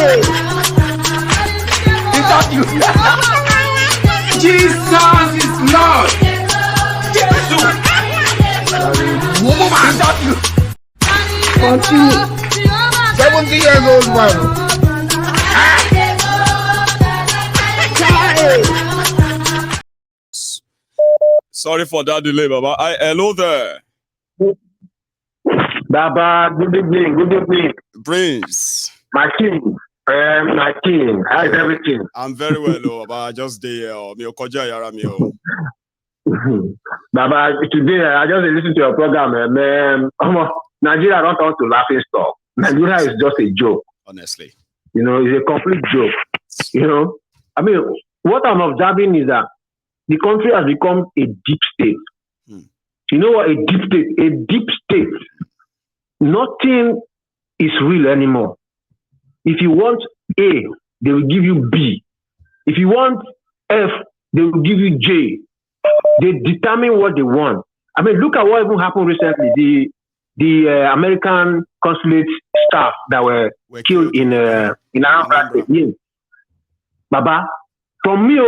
Is that you? Jesus is Lord. Is that you? 70 years old man. Sorry for that delay, Baba. Hello there. Baba, good evening, good evening. Prince. My king, my king. How is everything? I'm very well, Baba. Just there. Baba, today I just listened to your program, man. Nigeria don't want to laughing stock. Nigeria is just a joke. Honestly. You know, it's a complete joke. You know, I mean, what I'm observing is that the country has become a deep state. You know what? A deep state. A deep state. Nothing is real anymore. If you want A, they will give you B. If you want F, they will give you J. They determine what they want. I mean, look at what even happened recently. The American consulate staff that were killed in Arabambi. Baba, from me,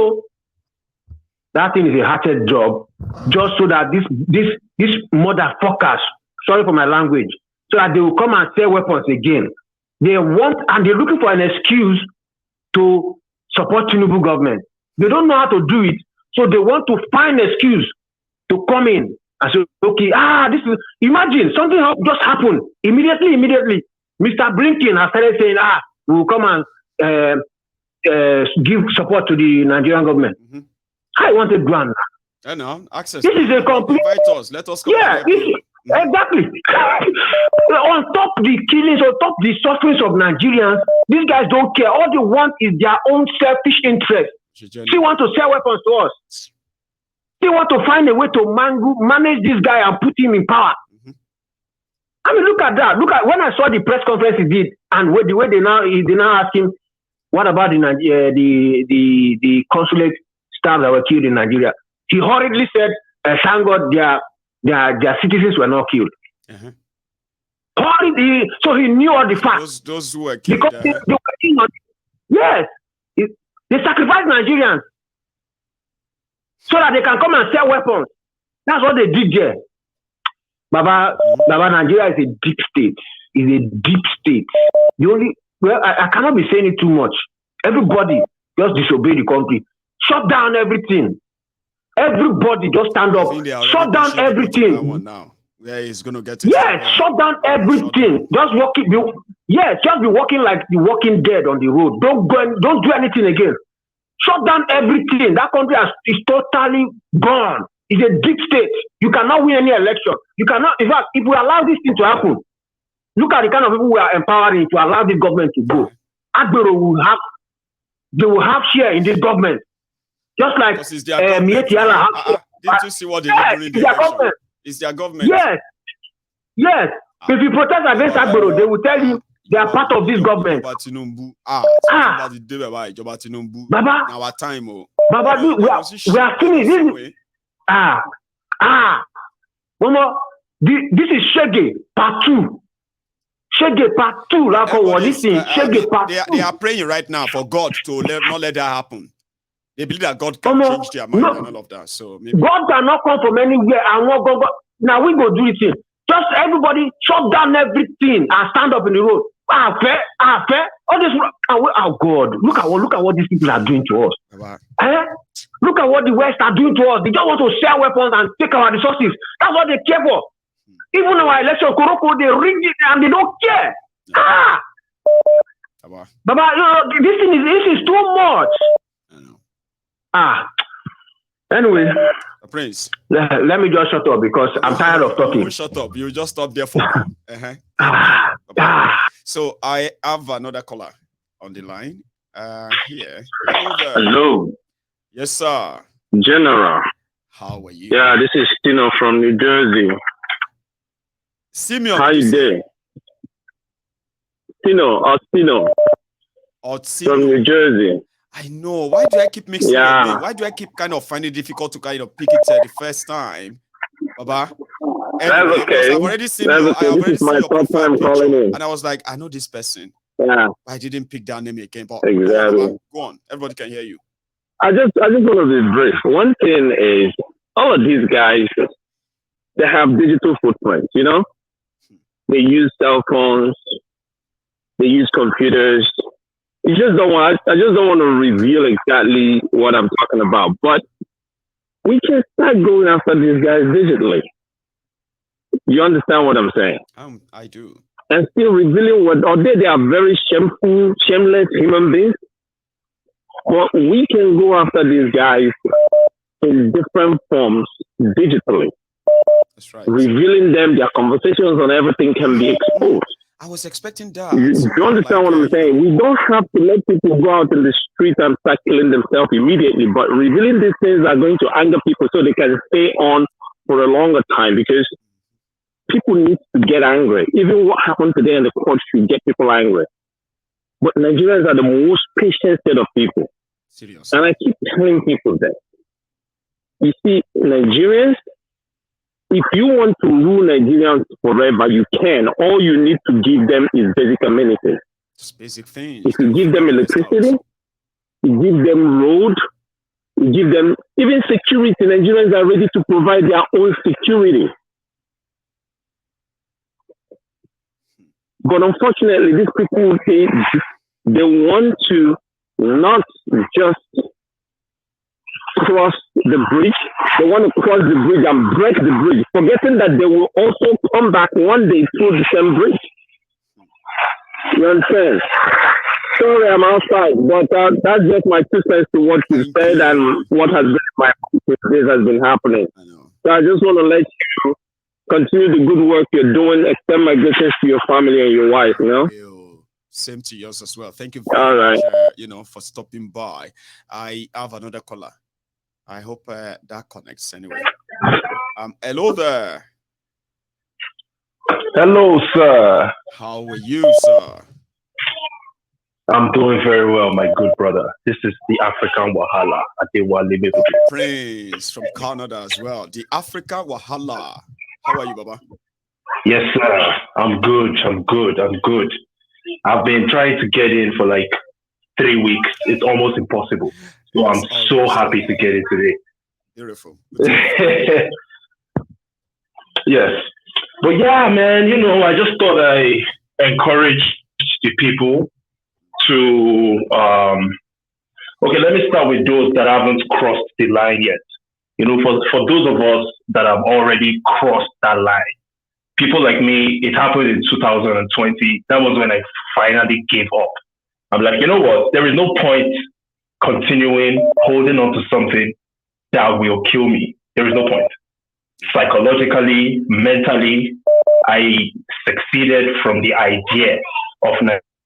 that thing is a hatchet job, just so that these motherfuckers, sorry for my language, so that they will come and sell weapons again. They want, and they're looking for an excuse to support Tinubu government. They don't know how to do it, so they want to find an excuse to come in and say, okay, this is, imagine something just happened immediately. Mr. Blinken has started saying, we will come and give support to the Nigerian government. Mm-hmm. I want a grant. I know, access. This is a complete. Invite us. Let us come. Yeah, exactly. On top the killings, on top the sufferings of Nigerians, these guys don't care. All they want is their own selfish interest. They want to sell weapons to us. They want to find a way to manage this guy and put him in power. Mm-hmm. I mean, look at that. Look at when I saw the press conference he did, and the way they now ask him, what about the consulate staff that were killed in Nigeria? He hurriedly said, thank God their citizens were not killed. Uh-huh. So he knew all the facts. Those who were killed. Yes. They sacrificed Nigerians so that they can come and sell weapons. That's what they did there. Baba, Nigeria is a deep state. It's a deep state. I cannot be saying it too much. Everybody just disobey the country. Shut down everything. Everybody just stand up. Shut down everything. Now. Where he's going to get it. Yes, shut down everything. Just be walking like the Walking Dead on the road. Don't do anything again. Shut down everything. That country is totally gone. It's a deep state. You cannot win any election. You cannot. In fact, if we allow this thing to happen, look at the kind of people we are empowering to allow this government to go. Agbero will have share in this government. Just like Mietiala has. Didn't you see what they did during the election? It's their government. Yes. If you protest against Agbero, they will tell you they are part of this government. Baba, our time. Baba, we are finished. One more. This is Shege Part 2. Shege Part 2. Shege Part 2. They are praying right now for God to not let that happen. They believe that God can change their mind and all of that. So maybe God cannot come from anywhere and not go. Now we go do it. Just everybody shut down everything and stand up in the road. Fair. All this. Oh God! Look at what these people are doing to us. Look at what the West are doing to us. They just want to sell weapons and take our resources. That's what they care for. Even our election, Koroko, they rig it and they don't care. Baba, this is too much. Anyway, Prince, let me just shut up because I'm tired of talking. You shut up. You just stop there for me. So I have another caller on the line. Here. Hello. Yes, sir. General. How are you? Yeah, this is Tino from New Jersey. Simeon. How you doing? Tino. From New Jersey. I know. Why do I keep mixing up? Why do I keep kind of finding it difficult to kind of pick it the first time? Baba? That's okay. I've already seen This is my third time calling in. And I was like, I know this person. Yeah, I didn't pick that name again, but exactly. go on. Everybody can hear you. I just want to be brief. One thing is, all of these guys, they have digital footprints. You know, they use cell phones, they use computers. You just don't want. I just don't want to reveal exactly what I'm talking about, but we can start going after these guys digitally. You understand what I'm saying? I do. And still revealing what, although they are very shameful, shameless human beings, but we can go after these guys in different forms digitally. That's right. Revealing them, their conversations on everything can be exposed. I was expecting that. You understand what I'm saying? We don't have to let people go out in the street and start killing themselves immediately, but revealing these things are going to anger people so they can stay on for a longer time, because people need to get angry. Even what happened today in the court should get people angry. But Nigerians are the most patient set of people. Serious. And I keep telling people that. You see, Nigerians, if you want to rule Nigerians forever, you can. All you need to give them is basic amenities. Just basic things. If you give them electricity, you give them road, you give them even security. Nigerians are ready to provide their own security. But unfortunately, these people, they want to not just cross the bridge. They want to cross the bridge and break the bridge, forgetting that they will also come back one day through the same bridge. You understand? Sorry, I'm outside, but that's just my 2 cents to what you said and what has been my this has been happening. So I just want to let you continue the good work you're doing. Extend my greetings to your family and your wife. You know. Same to yours as well. Thank you very much. For stopping by. I have another caller. I hope that connects anyway. Hello there. Hello, sir. How are you, sir? I'm doing very well, my good brother. This is the African Wahala. Praise from Canada as well. The African Wahala. How are you, Baba? Yes, sir. I'm good. I've been trying to get in for like 3 weeks. It's almost impossible. So I'm so happy to get in today. Beautiful. Yes. But yeah, man, I just thought I encourage the people to, okay, let me start with those that haven't crossed the line yet. For those of us that have already crossed that line, people like me, it happened in 2020. That was when I finally gave up. I'm like, you know what? There is no point continuing holding on to something that will kill me. There is no point. Psychologically, mentally, I succeeded from the idea of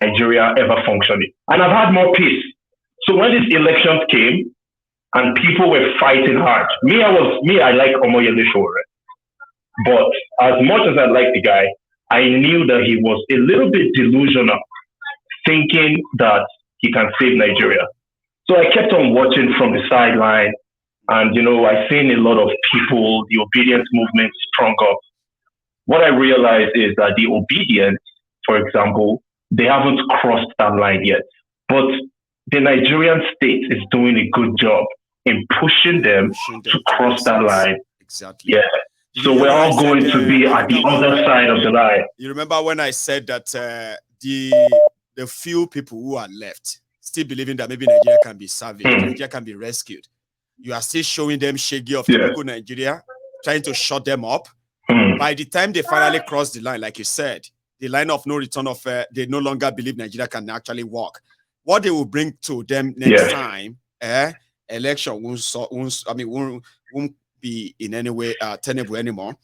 Nigeria ever functioning. And I've had more peace. So when these elections came and people were fighting hard, I like Omoyele Sowore. But as much as I like the guy, I knew that he was a little bit delusional, thinking that he can save Nigeria. So I kept on watching from the sideline. And, I've seen a lot of people, the obedience movement sprung up. What I realized is that the obedience, for example, they haven't crossed that line yet. But the Nigerian state is doing a good job in pushing them to cross that line. Exactly. Yeah. So we're all going to be at the other side of the line. You remember when I said that the few people who are left still believing that maybe Nigeria can be savaged, Nigeria can be rescued. You are still showing them shaggy of typical Nigeria, trying to shut them up. By the time they finally cross the line, like you said, the line of no return of they no longer believe Nigeria can actually work. What they will bring to them next time, election won't be in any way tenable anymore.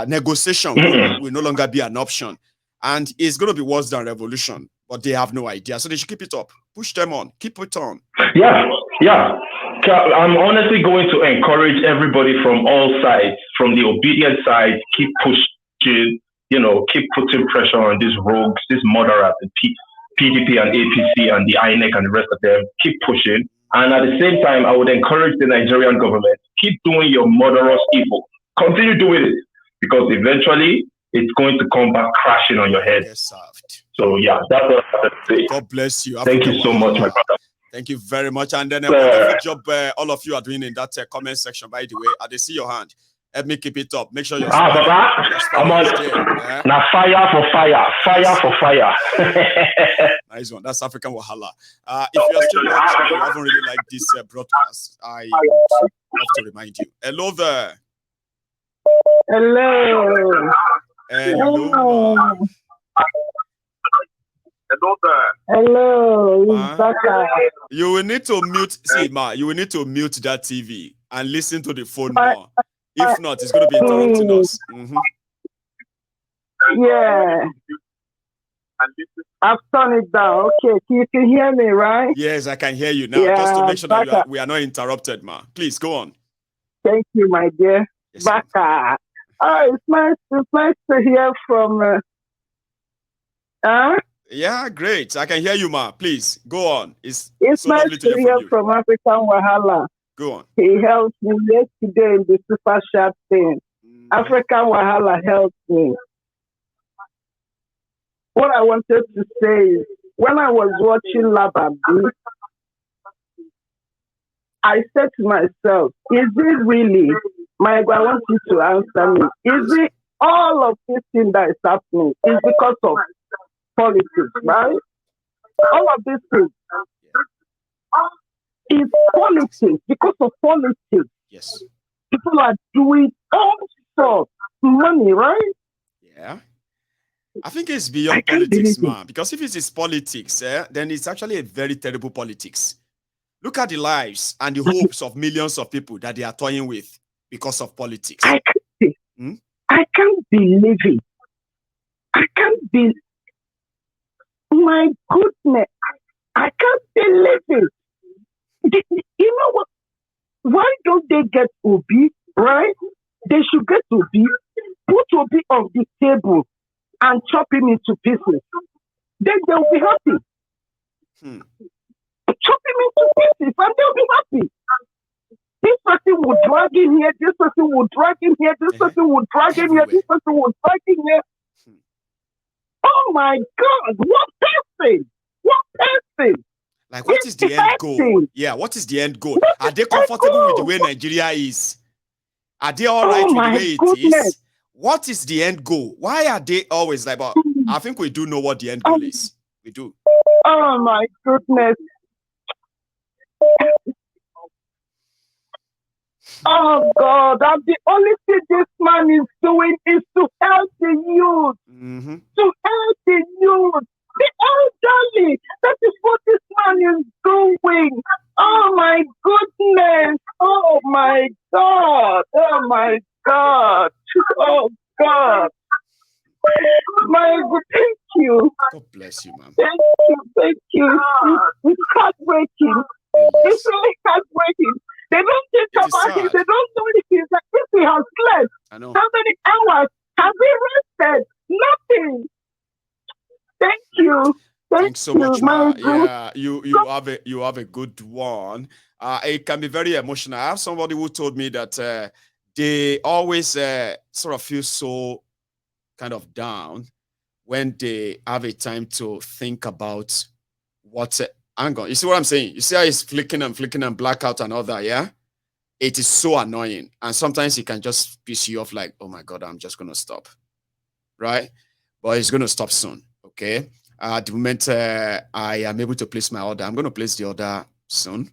Negotiation will no longer be an option. And it's going to be worse than revolution, but they have no idea. So they should keep it up. Push them on. Keep it on. Yeah. I'm honestly going to encourage everybody from all sides, from the obedient side, keep pushing, keep putting pressure on these rogues, these murderers, the PDP and APC and the INEC and the rest of them. Keep pushing. And at the same time, I would encourage the Nigerian government, keep doing your murderous evil. Continue doing it, because eventually it's going to come back crashing on your head. So yeah, that's what I have to say. God bless you. Thank you so much, my brother. Thank you very much. And then a wonderful job all of you are doing in that comment section, by the way. I did see your hand. Help me keep it up. Make sure you're Baba, I'm on. Now fire for fire. Fire for fire. Nice one. That's African Wahala. If you're still watching, you haven't really liked this broadcast, I would love to remind you. Hello there. Hello. Hello. Hello. You will need to mute. See, Ma, you will need to mute that TV and listen to the phone more. If not, it's going to be interrupting us. Yeah. I've turned it down. Okay, you can hear me, right? Yes, I can hear you now. Yeah, just to make sure that we are not interrupted, Ma. Please go on. Thank you, my dear. Yes, Baka. Oh, it's nice to hear from. Yeah, great. I can hear you, Ma. Please go on. It's so nice lovely to hear from African Wahala. Go on. He helped me yesterday in the super chat thing. African Wahala helped me. What I wanted to say is, when I was watching Arabambi, I said to myself, is it really, Mike, I want you to answer me, is it all of this thing that is happening is because of politics, right? All of this thing is politics, because of politics. Yes. People are doing all sorts of money, right? Yeah. I think it's beyond politics, man. Because if it is politics, then it's actually a very terrible politics. Look at the lives and the hopes of millions of people that they are toying with because of politics. I can't believe it. I can't believe. My goodness, I can't believe it. You know what? Why don't they get Obi, right? They should get Obi, put Obi on the table and chop him into pieces. Then they'll be happy. Chop him into pieces and they'll be happy. This person will drag him here, this person will drag him here, this person will drag him here, this person will drag him here. Oh my God, what person? What person? Like, what is the end goal? Yeah, what is the end goal? Are they comfortable with the way Nigeria is? Are they all right with the way it is? What is the end goal? Why are they always like, but I think we do know what the end goal is. We do. Oh my goodness. Oh God, and the only thing this man is doing is to help the youth. To help the youth. The elderly. That is what this man is doing. Oh my goodness. Oh my God. Oh my God. Oh God. My God, thank you. God bless you, ma'am. Thank you. It's heartbreaking. It's really heartbreaking. They don't think about it. They don't know if he's like, if he has slept. I know. How many hours have he rested? Nothing. Thank you. Thanks so much, ma. Yeah, you have a good one. It can be very emotional. I have somebody who told me that they always sort of feel so kind of down when they have a time to think about what's hang on. You see what I'm saying? You see how it's flicking and blackout and all that, yeah? It is so annoying. And sometimes it can just piss you off like, oh my God, I'm just going to stop. Right? But it's going to stop soon, okay? The moment I am able to place my order, I'm going to place the order soon.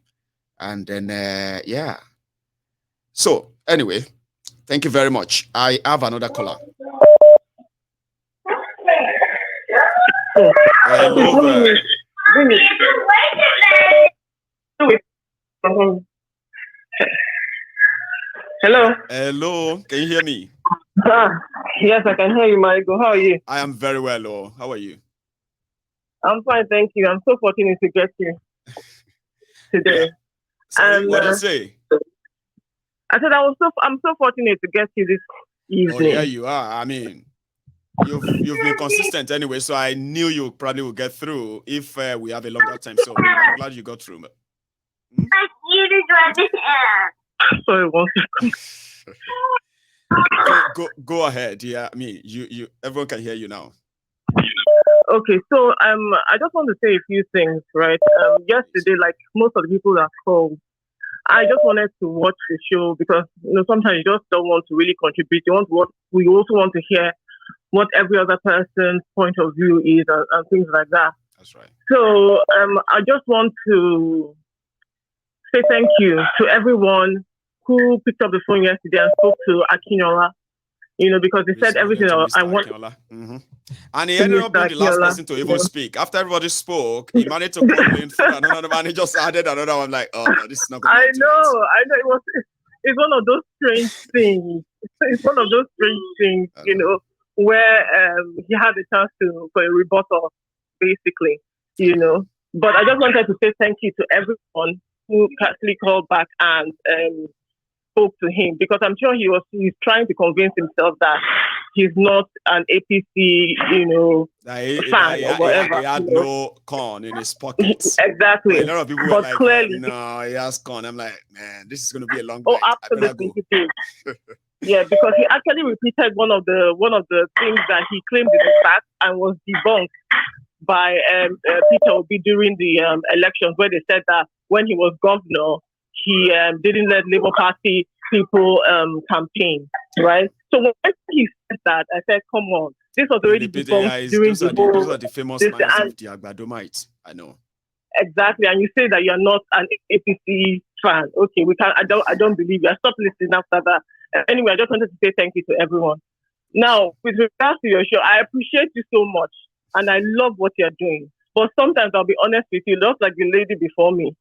And then, yeah. So, anyway, thank you very much. I have another caller. Hello. Hello. Hello. Can you hear me? Yes, I can hear you, Michael. How are you? I am very well. Oh, how are you? I'm fine, thank you. I'm so fortunate to get you today. Yeah. Sorry, what did you say? I said I'm so fortunate to get you this evening. Oh, yeah, you are. I mean, you've been consistent anyway, so I knew you probably would get through if we have a longer time. So I'm glad you got through. Sorry, one second. Go ahead. Yeah, I mean, you everyone can hear you now. Okay, so I just want to say a few things, right? Yesterday, like most of the people that called, I just wanted to watch the show because sometimes you just don't want to really contribute. We also want to hear what every other person's point of view is and things like that. That's right. So I just want to say thank you to everyone who picked up the phone yesterday and spoke to Akinola. Because he said everything I want. Mm-hmm. And he ended up being the last person to even speak. After everybody spoke, he managed to come in for another man. He just added another one. Like, oh no, this is not going to I know. It's one of those strange things. It's one of those strange things, where he had the chance for a rebuttal, basically, But I just wanted to say thank you to everyone who actually called back and spoke to him, because I'm sure he's trying to convince himself that he's not an APC, fan or whatever. He had no corn in his pockets. Exactly. But a lot of people were like, clearly, no, he has corn. I'm like, man, this is going to be a long night. Oh, absolutely. Yeah, because he actually repeated one of the things that he claimed in the fact and was debunked by Peter Obi during the elections, where they said that when he was governor, he didn't let Labour Party people campaign, right? So when he said that, I said, come on, this was already debunked during the whole... Those are the famous lines of the Agbadomites, I know. Exactly, and you say that you're not an APC fan. Okay, we can't. I don't believe you. I stopped listening after that. Anyway, I just wanted to say thank you to everyone. Now, with regards to your show, I appreciate you so much, and I love what you're doing. But sometimes I'll be honest with you, just like the lady before me.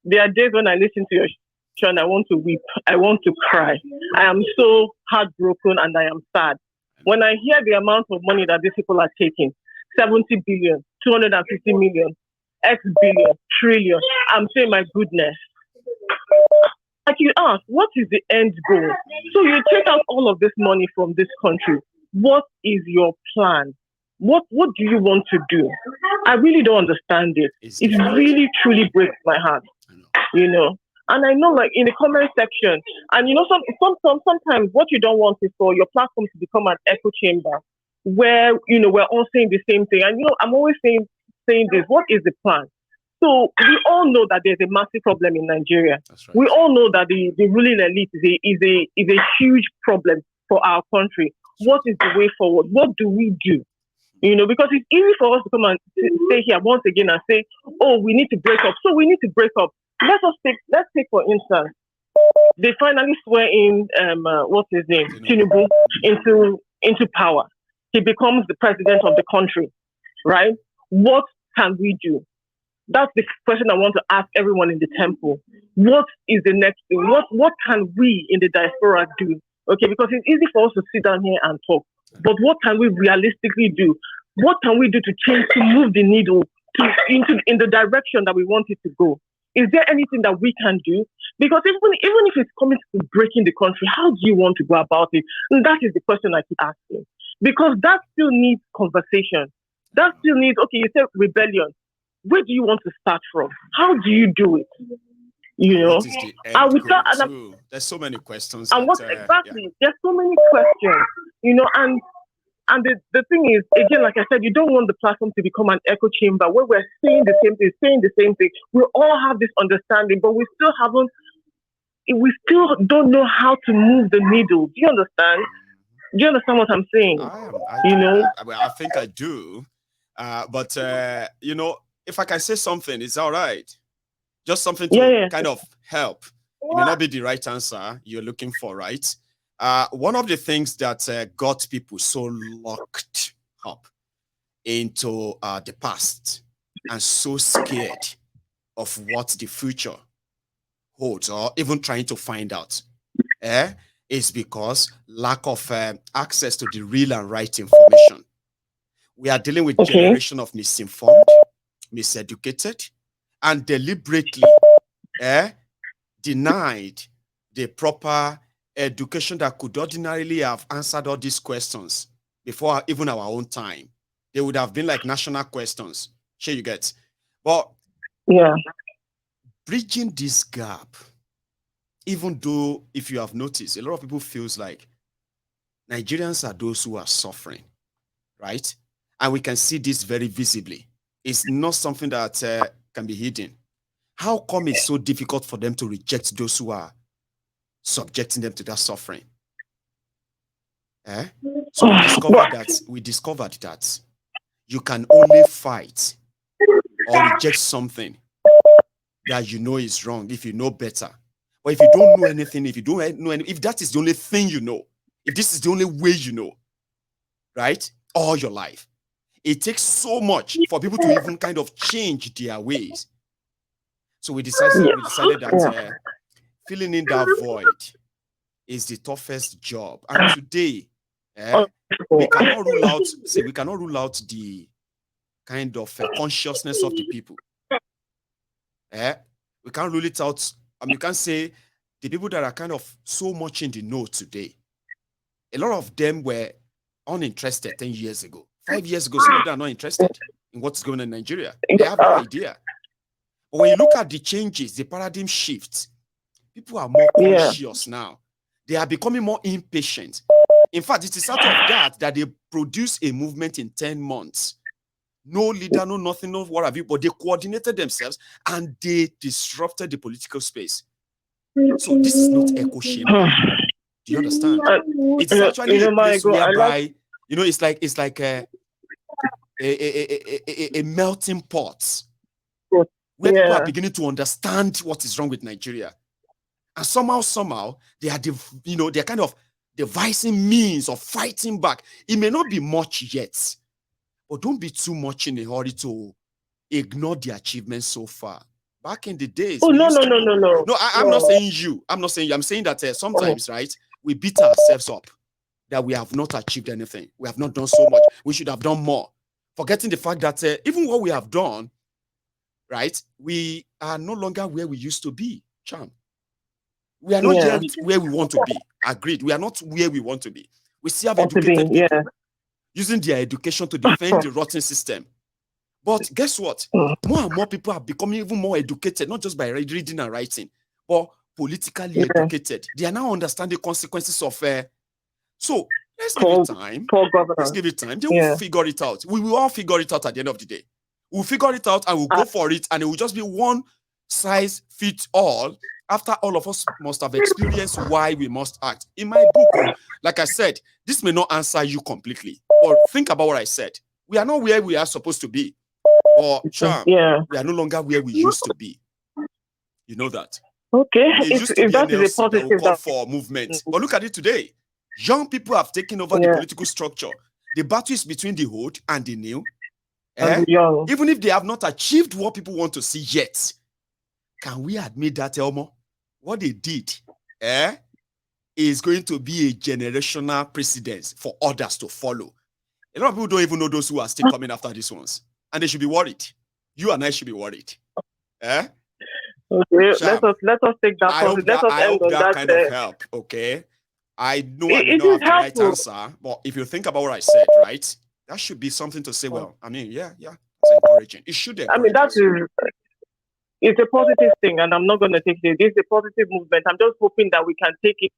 There are days when I listen to your show and I want to weep. I want to cry. I am so heartbroken and I am sad. When I hear the amount of money that these people are taking, 70 billion, 250 million, X billion, trillion, I'm saying, my goodness. Like you ask, what is the end goal? So you take out all of this money from this country. What is your plan? What do you want to do? I really don't understand it. It really, truly breaks my heart. And I know, like, in the comment section, and sometimes what you don't want is for your platform to become an echo chamber where, we're all saying the same thing. And, I'm always saying this, what is the plan? So we all know that there's a massive problem in Nigeria. Right. We all know that the ruling elite is a huge problem for our country. What is the way forward? What do we do? Because it's easy for us to come and stay here once again and say, oh, we need to break up. So we need to break up. Let's take for instance, they finally swear in what's his name, Tinubu, into power. He becomes the president of the country, right? What can we do? That's the question I want to ask everyone in the temple. What is the next thing? What can we in the diaspora do? Okay, because it's easy for us to sit down here and talk, but what can we realistically do? What can we do to move the needle in the direction that we want it to go? Is there anything that we can do? Because even if it's coming to breaking the country, how do you want to go about it? And that is the question I keep asking. Because that still needs conversation. That still needs, okay, you said rebellion. Where do you want to start from? How do you do it? What is the end goal? There's so many questions. And there's so many questions, and the thing is, again, like I said, you don't want the platform to become an echo chamber where we're saying the same thing. We all have this understanding, but we still don't know how to move the needle. Do you understand? Do you understand what I'm saying? I think I do. But if I can say something, it's all right. Just something to kind of help. It may not be the right answer you're looking for, right? One of the things that got people so locked up into the past and so scared of what the future holds, or even trying to find out, is because lack of access to the real and right information. We are dealing with generation of misinformed, miseducated, and deliberately denied the proper education that could ordinarily have answered all these questions before even our own time. They would have been like national questions. Sure, you get. But bridging this gap, even though, if you have noticed, a lot of people feels like Nigerians are those who are suffering, right? And we can see this very visibly. It's not something that can be hidden. How come it's so difficult for them to reject those who are subjecting them to that suffering? So we discovered that you can only fight or reject something that you know is wrong if you know better. But if you don't know anything, if that is the only thing you know, if this is the only way you know, right, all your life, it takes so much for people to even kind of change their ways. So we decided that filling in that void is the toughest job. And today, we cannot rule out the kind of consciousness of the people. We can't rule it out. I mean, you can't say the people that are kind of so much in the know today. A lot of them were uninterested 10 years ago. 5 years ago, some of them are not interested in what's going on in Nigeria. They have no idea. But when you look at the changes, the paradigm shifts, people are more conscious now. They are becoming more impatient. In fact, it is out of that they produce a movement in 10 months. No leader, no nothing, no what have you, but they coordinated themselves and they disrupted the political space. So this is not echo chamber. Do you understand? It's actually a place whereby, it's like a melting pot where people are beginning to understand what is wrong with Nigeria. And somehow, they're kind of devising means of fighting back. It may not be much yet, but don't be too much in a hurry to ignore the achievements so far. Back in the days. No. No, I'm not saying you. I'm saying that sometimes, right, we beat ourselves up that we have not achieved anything. We have not done so much. We should have done more. Forgetting the fact that even what we have done, right, we are no longer where we used to be, Cham. We are not yet where we want to be. Agreed. We are not where we want to be. We still have educated people using their education to defend the rotten system. But guess what? More and more people are becoming even more educated, not just by reading and writing, but politically educated. They are now understanding the consequences of so let's give it time. Let's give it time. They will figure it out. We will all figure it out at the end of the day. We'll figure it out and we'll go for it, and it will just be one size fits all. After all of us must have experienced why we must act. In my book, like I said, this may not answer you completely. Or think about what I said. We are not where we are supposed to be. Or, Cham, we are no longer where we used to be. You know that. Okay. If that is a positive that will call for movement. But look at it today. Young people have taken over the political structure. The battle is between the old and the new. Even if they have not achieved what people want to see yet. Can we admit that, Elmo? What they did is going to be a generational precedence for others to follow. A lot of people don't even know those who are still coming after these ones. And they should be worried. You and I should be worried. Okay, let us take that. I hope that kind of help, okay? I know I may not have the right answer, but if you think about what I said, right, that should be something to say, well, I mean, it's encouraging. It should encourage. I mean, it's a positive thing, and I'm not going to take it. This is a positive movement. I'm just hoping that we can take it,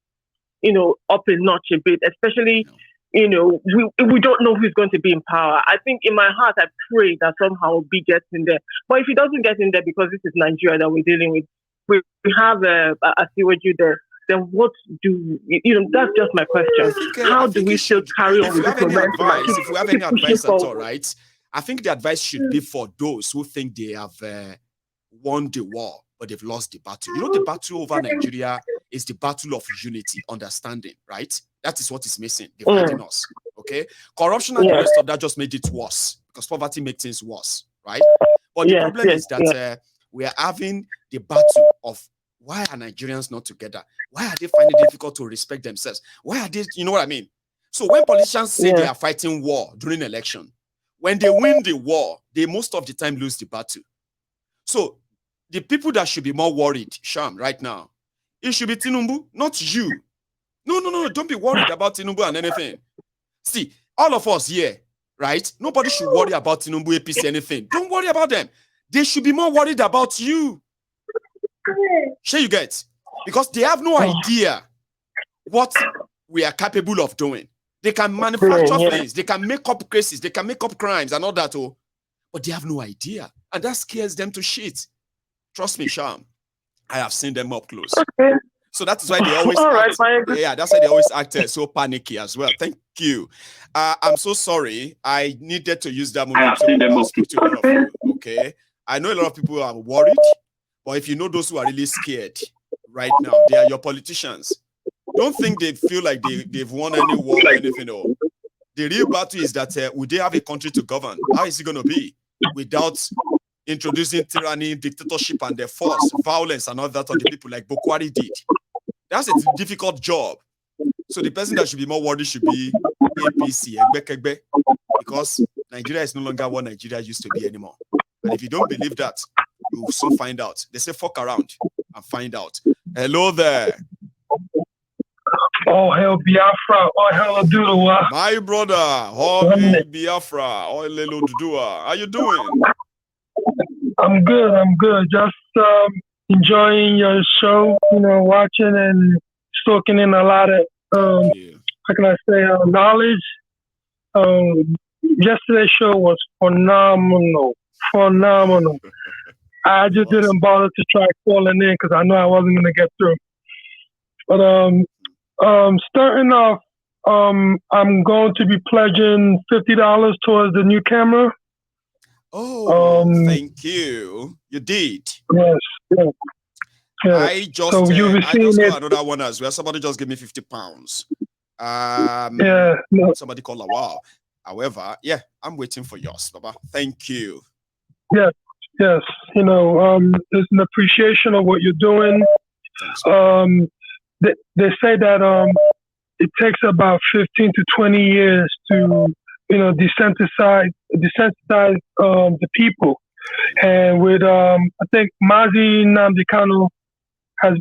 up a notch a bit, especially, we don't know who's going to be in power. I think in my heart, I pray that somehow Obi gets in there. But if he doesn't get in there, because this is Nigeria that we're dealing with, we have a Siwaju there, then what do, that's just my question. How do we still carry on with this momentum? If we have any advice at all, right? I think the advice should be for those who think they have won the war, but they've lost the battle. The battle over Nigeria is the battle of unity, understanding, right? That is what is missing, dividing us, okay? Corruption and the rest of that just made it worse, because poverty makes things worse, right? But the problem is that we are having the battle of why are Nigerians not together? Why are they finding it difficult to respect themselves? Why are they, you know what I mean? So when politicians say they are fighting war during election, when they win the war, they most of the time lose the battle. So the people that should be more worried, Sham, right now, it should be Tinubu, not you. No, don't be worried about Tinubu and anything. See, all of us here, right? Nobody should worry about Tinubu, APC, anything. Don't worry about them. They should be more worried about you. Sure you get? Because they have no idea what we are capable of doing. They can manufacture things. They can make up cases. They can make up crimes and all that. Oh, but they have no idea. And that scares them to shit. Trust me, Sham. I have seen them up close. Okay. So that's why they always that's why they always act so panicky as well. Thank you. I'm so sorry. I needed to use that moment to speak to a lot of you. Okay. I know a lot of people are worried, but if you know those who are really scared right now, they are your politicians. Don't think they feel like they've won any war or anything. No. The real battle is that would they have a country to govern? How is it going to be without introducing tyranny, dictatorship, and the force, violence, and all that on the people like Bokwari did? That's a difficult job. So the person that should be more worried should be APC, because Nigeria is no longer what Nigeria used to be anymore. And if you don't believe that, you will soon find out. They say fuck around and find out. Hello there. Oh, hell, Biafra. Oh, hell, Dudua. My brother, Holy Biafra. Oh, Lelo Dudua. How you doing? I'm good. Just enjoying your show, watching and soaking in a lot of, how can I say, knowledge. Yesterday's show was phenomenal. I just didn't bother to try calling in because I know I wasn't going to get through. But starting off, I'm going to be pledging $50 towards the new camera. Oh, thank you. You did. Yes. I just got another one as well. Somebody just gave me £50. Somebody called Lawal. However, I'm waiting for yours, Baba. Thank you. Yes. It's an appreciation of what you're doing. They say that it takes about 15 to 20 years to desensitize the people. And with I think Mazi Nnamdi Kano has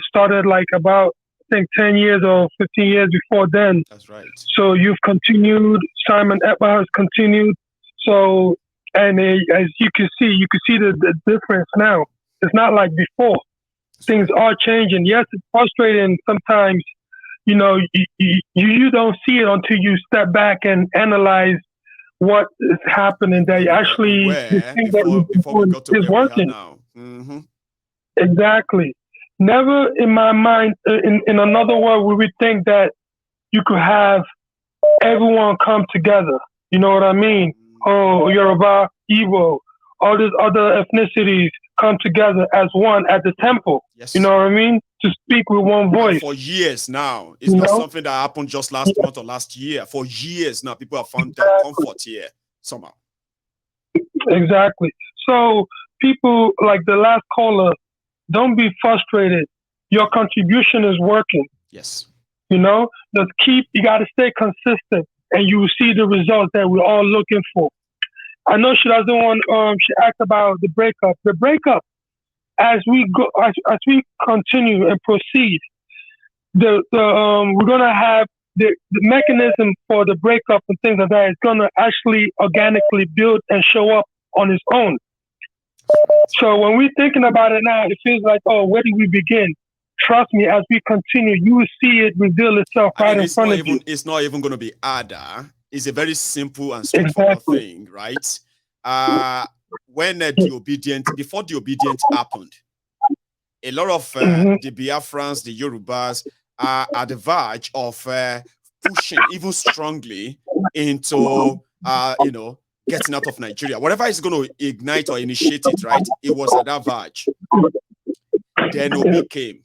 started like about 10 years or 15 years before then. That's right. So you've continued. Simon Ekpa has continued. So as you can see the difference now. It's not like before. Things are changing. Yes, it's frustrating sometimes. You don't see it until you step back and analyze what is happening. That actually the thing before we got to is working. Now. Mm-hmm. Exactly. Never in my mind, in another world, we would think that you could have everyone come together. You know what I mean? Oh, Yoruba, Igbo, all these other ethnicities come together as one at the temple. Yes. You know what I mean? To speak with one voice. For years now. It's not something that happened just last month or last year. For years now, people have found that comfort here somehow. Exactly. So people like the last caller, don't be frustrated. Your contribution is working. Yes. You got to stay consistent and you will see the results that we're all looking for. I know she doesn't want, she asked about the breakup. The breakup, as we go, as we continue and proceed, we're going to have the mechanism for the breakup and things like that is going to actually organically build and show up on its own. So when we're thinking about it now, it feels like, oh, where do we begin? Trust me, as we continue, you will see it reveal itself right in front of you. It's not even going to be harder. It's a very simple and straightforward thing, right? When before the obedient happened, a lot of the Biafrans, the Yorubas, are at the verge of pushing even strongly into, getting out of Nigeria. Whatever is going to ignite or initiate it, right? It was at that verge. Then Obi came.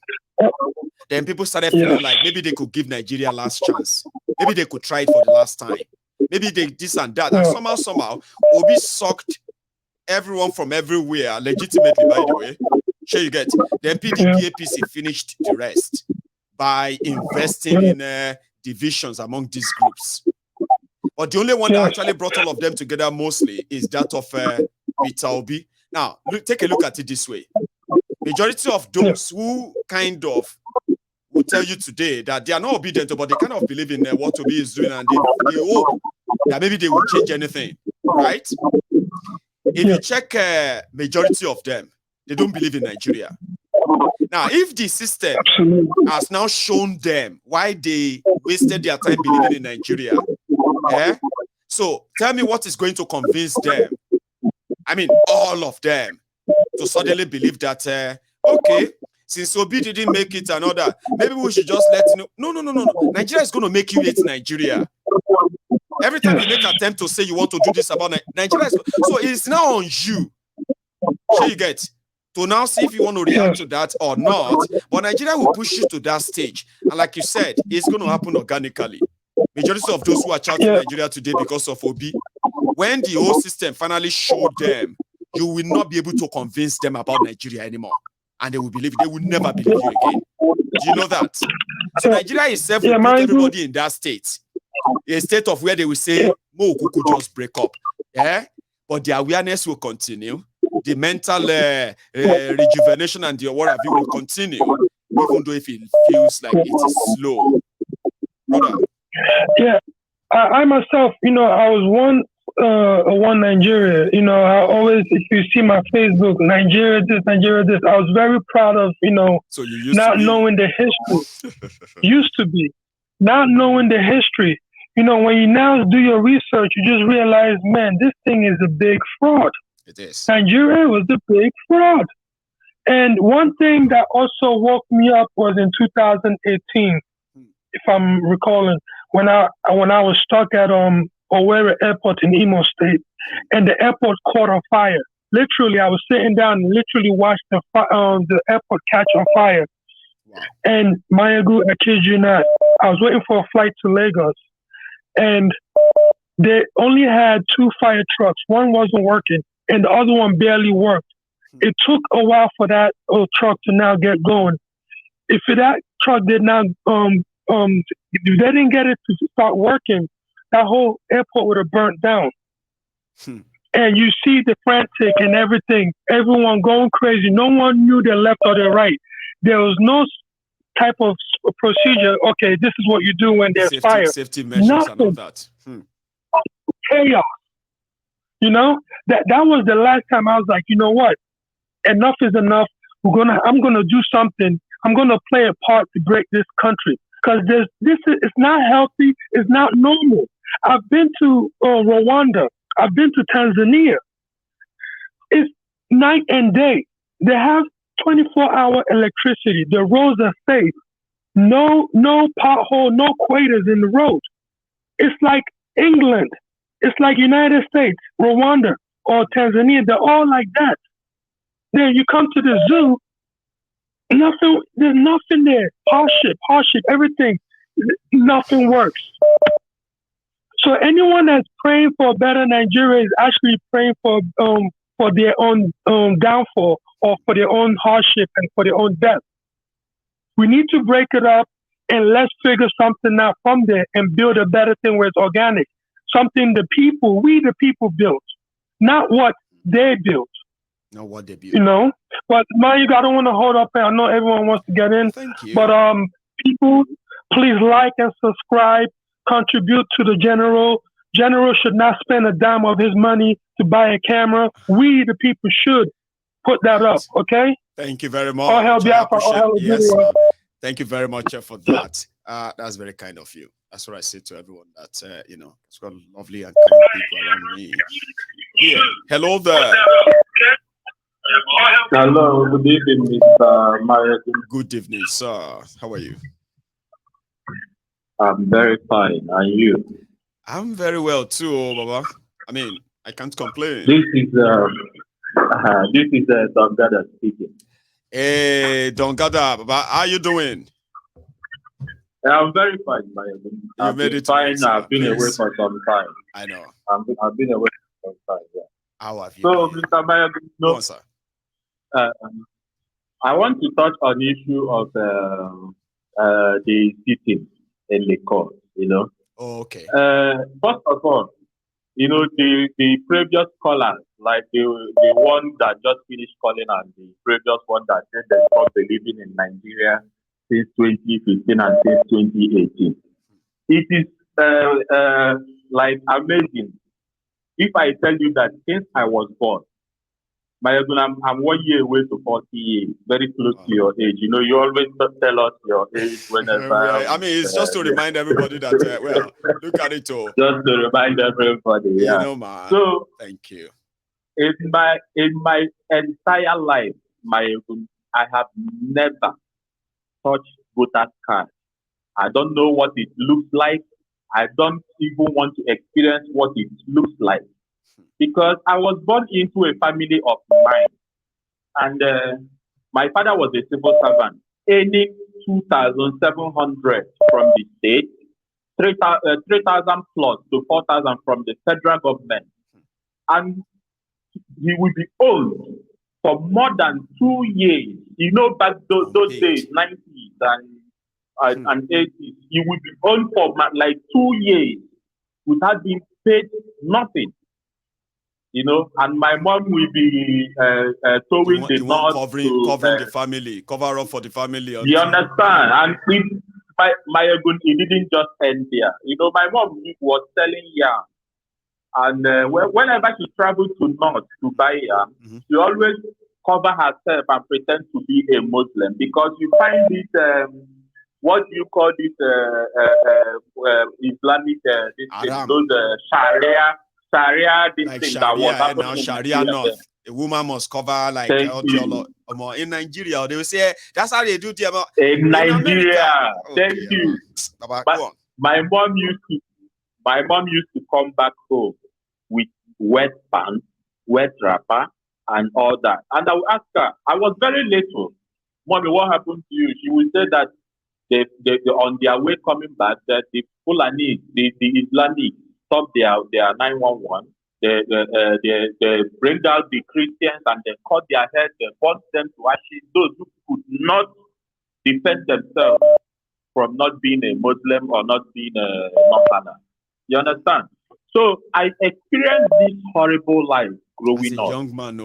Then people started feeling like maybe they could give Nigeria last chance. Maybe they could try it for the last time. Maybe they this and that. And somehow, Obi sucked everyone from everywhere, legitimately, by the way. Sure you get. Then PDP APC finished the rest by investing in divisions among these groups. But the only one that actually brought all of them together mostly is that of Peter Obi. Now, take a look at it this way. Majority of those who kind of will tell you today that they are not obedient, but they kind of believe in what Obi is doing, and they hope that maybe they will change anything, right? If you check majority of them, they don't believe in Nigeria. Now, if the system has now shown them why they wasted their time believing in Nigeria, so tell me what is going to convince them, I mean, all of them, to suddenly believe that, okay, since Obi didn't make it and all that, maybe we should just let you know. No. Nigeria is going to make you hate Nigeria. Every time you make an attempt to say you want to do this about Nigeria, so it's now on you. Sure, you get to now see if you want to react to that or not. But Nigeria will push you to that stage. And like you said, it's going to happen organically. Majority of those who are shouting Nigeria today because of Obi, when the whole system finally showed them, you will not be able to convince them about Nigeria anymore. And they will believe, they will never believe you again. Do you know that? So Nigeria itself will put everybody in that state. A state of where they will say, Mo Kuku just break up. But the awareness will continue. The mental rejuvenation and the what have you will continue, even though if it feels like it is slow. Brother. Yeah, I myself, I was one Nigeria. I always, if you see my Facebook, Nigeria this, I was very proud of, so you used not to be. knowing the history. Used to be. Not knowing the history. When you now do your research, you just realize, man, this thing is a big fraud. It is. Nigeria was a big fraud. And one thing that also woke me up was in 2018, if I'm recalling, when I was stuck at Owerri Airport in Imo State, and the airport caught on fire. Literally, I was sitting down and literally watched the airport catch on fire. Wow. And Mayagu, I kid you not, I was waiting for a flight to Lagos, and they only had 2 fire trucks. One wasn't working, and the other one barely worked. It took a while for that truck to now get going. If that truck did not, if they didn't get it to start working, that whole airport would have burnt down. And you see the frantic and everything, everyone going crazy. No one knew their left or their right. There was no type of procedure. Okay, this is what you do when there's fire. Safety measures. Nothing. And all that. Chaos. That was the last time I was like, you know what? Enough is enough. I'm gonna do something. I'm gonna play a part to break this country, because it's not healthy. It's not normal. I've been to Rwanda. I've been to Tanzania. It's night and day. They have 24-hour electricity. The roads are safe. No pothole, no craters in the road. It's like England. It's like United States, Rwanda, or Tanzania. They're all like that. Then you come to the zoo, there's nothing there. Hardship, everything. Nothing works. So anyone that's praying for a better Nigeria is actually praying for their own downfall, or for their own hardship and for their own death. We need to break it up and let's figure something out from there and build a better thing where it's organic. Something we the people built, not what they built. Not what they built. But Mike, I don't want to hold up. I know everyone wants to get in. Thank you. But people, please like and subscribe. Contribute to the general. General should not spend a dime of his money to buy a camera. We, the people, should put that up. Okay. Thank you very much. All hell Biafra, all hell yes. Thank you very much for that. That's very kind of you. That's what I say to everyone. That it's got lovely and kind people around me. Here, hello there. Hello, good evening, Mr. Mario. Good evening, sir. How are you? I'm very fine. And you? I'm very well too, Baba. I mean, I can't complain. This is Dongada speaking. Hey, Dongada, Baba, how you doing? I'm very fine, Mario. I've been fine. I've been away for some time. I know. I've been away for some time. Yeah. How have you? So, been? Mr. Mario, Go on, sir. I want to touch on the issue of the sitting in the court. Oh, okay. First of all, the previous callers, like the one that just finished calling and the previous one that said they stopped believing in Nigeria since 2015 and since 2018. It is like amazing if I tell you that since I was born, I'm 1 year away to 40 years, very close to your age. You know, you always tell us your age whenever. I mean, it's just to remind everybody that, well, look at it all. Just to remind everybody, yeah. You know, man. So, thank you. In my entire life, I have never touched voter's card. I don't know what it looks like. I don't even want to experience what it looks like. Because I was born into a family of mine. And my father was a civil servant, earning 2,700 from the state, 3,000 plus to 4,000 from the federal government. And he will be owned for more than 2 years. You know, back those days, 90s and 80s, he will be owned for like 2 years without being paid nothing. You know, and my mom will be towing the north, covering the family, cover up for the family. You understand? And it didn't just end there. You know, my mom was selling yam. And whenever she traveled to north to buy yam, she always cover herself and pretend to be a Muslim, because you find this what do you call this Islamic those Sharia this like thing Sharia, that was happening now in Sharia Nigeria. North. A woman must cover like in Nigeria. They will say that's how they do it in Nigeria. Thank you. But my mom used to come back home with wet pants, wet wrapper, and all that. And I would ask her, I was very little. Mommy, what happened to you? She would say that they on their way coming back, that the Fulani, the Islamic, stop their 911. They bring out the Christians and they cut their heads, they burn them to ashes. Those who could not defend themselves from not being a Muslim or not being a Mohammedan. You understand? So I experienced this horrible life growing up. Young man,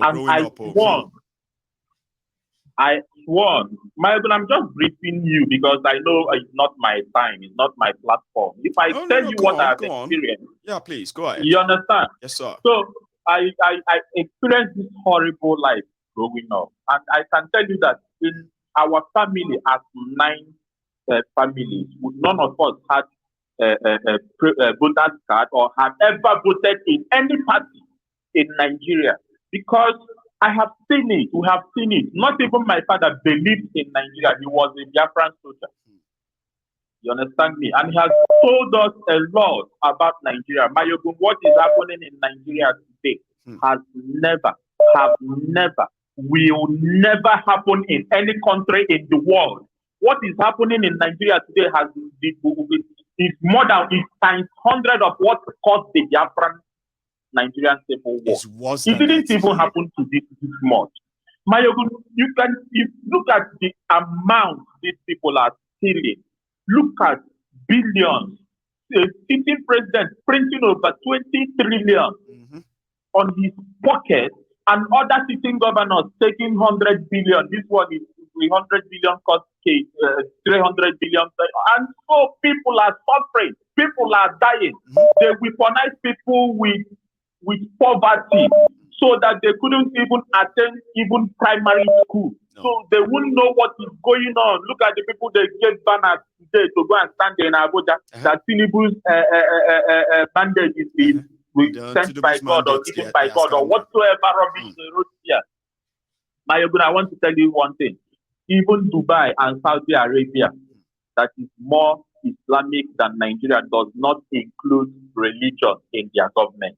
I sworn, Michael, I'm just briefing you because I know it's not my time, it's not my platform. If I tell you what I've experienced, yeah, please go ahead. You understand? Yes, sir. So I experienced this horrible life growing up, and I can tell you that in our family, as 9 families, none of us had a voter's card or had ever voted in any party in Nigeria, because I have seen it. We have seen it. Not even my father believed in Nigeria. He was a Biafran soldier. You understand me? And he has told us a lot about Nigeria. Mayogun, what is happening in Nigeria today has never, will never happen in any country in the world. What is happening in Nigeria today is more than times 100 of what caused the Biafran Nigerian Civil War. It didn't even happen to this much. Mayogun, you look at the amount these people are stealing. Look at billions. The sitting president printing over 20 trillion on his pocket, and other sitting governors taking 100 billion. This one is 300 billion cost case, 300 billion. And so people are suffering. People are dying. They weaponize people with poverty so that they couldn't even attend even primary school. No. So they wouldn't know what is going on. Look at the people they get banners today to go and stand in Abuja. That Tinubu's mandate is being sent by God or given by God or whatsoever rubbish they wrote here. Mayogun, I want to tell you one thing. Even Dubai and Saudi Arabia, that is more Islamic than Nigeria, does not include religion in their government.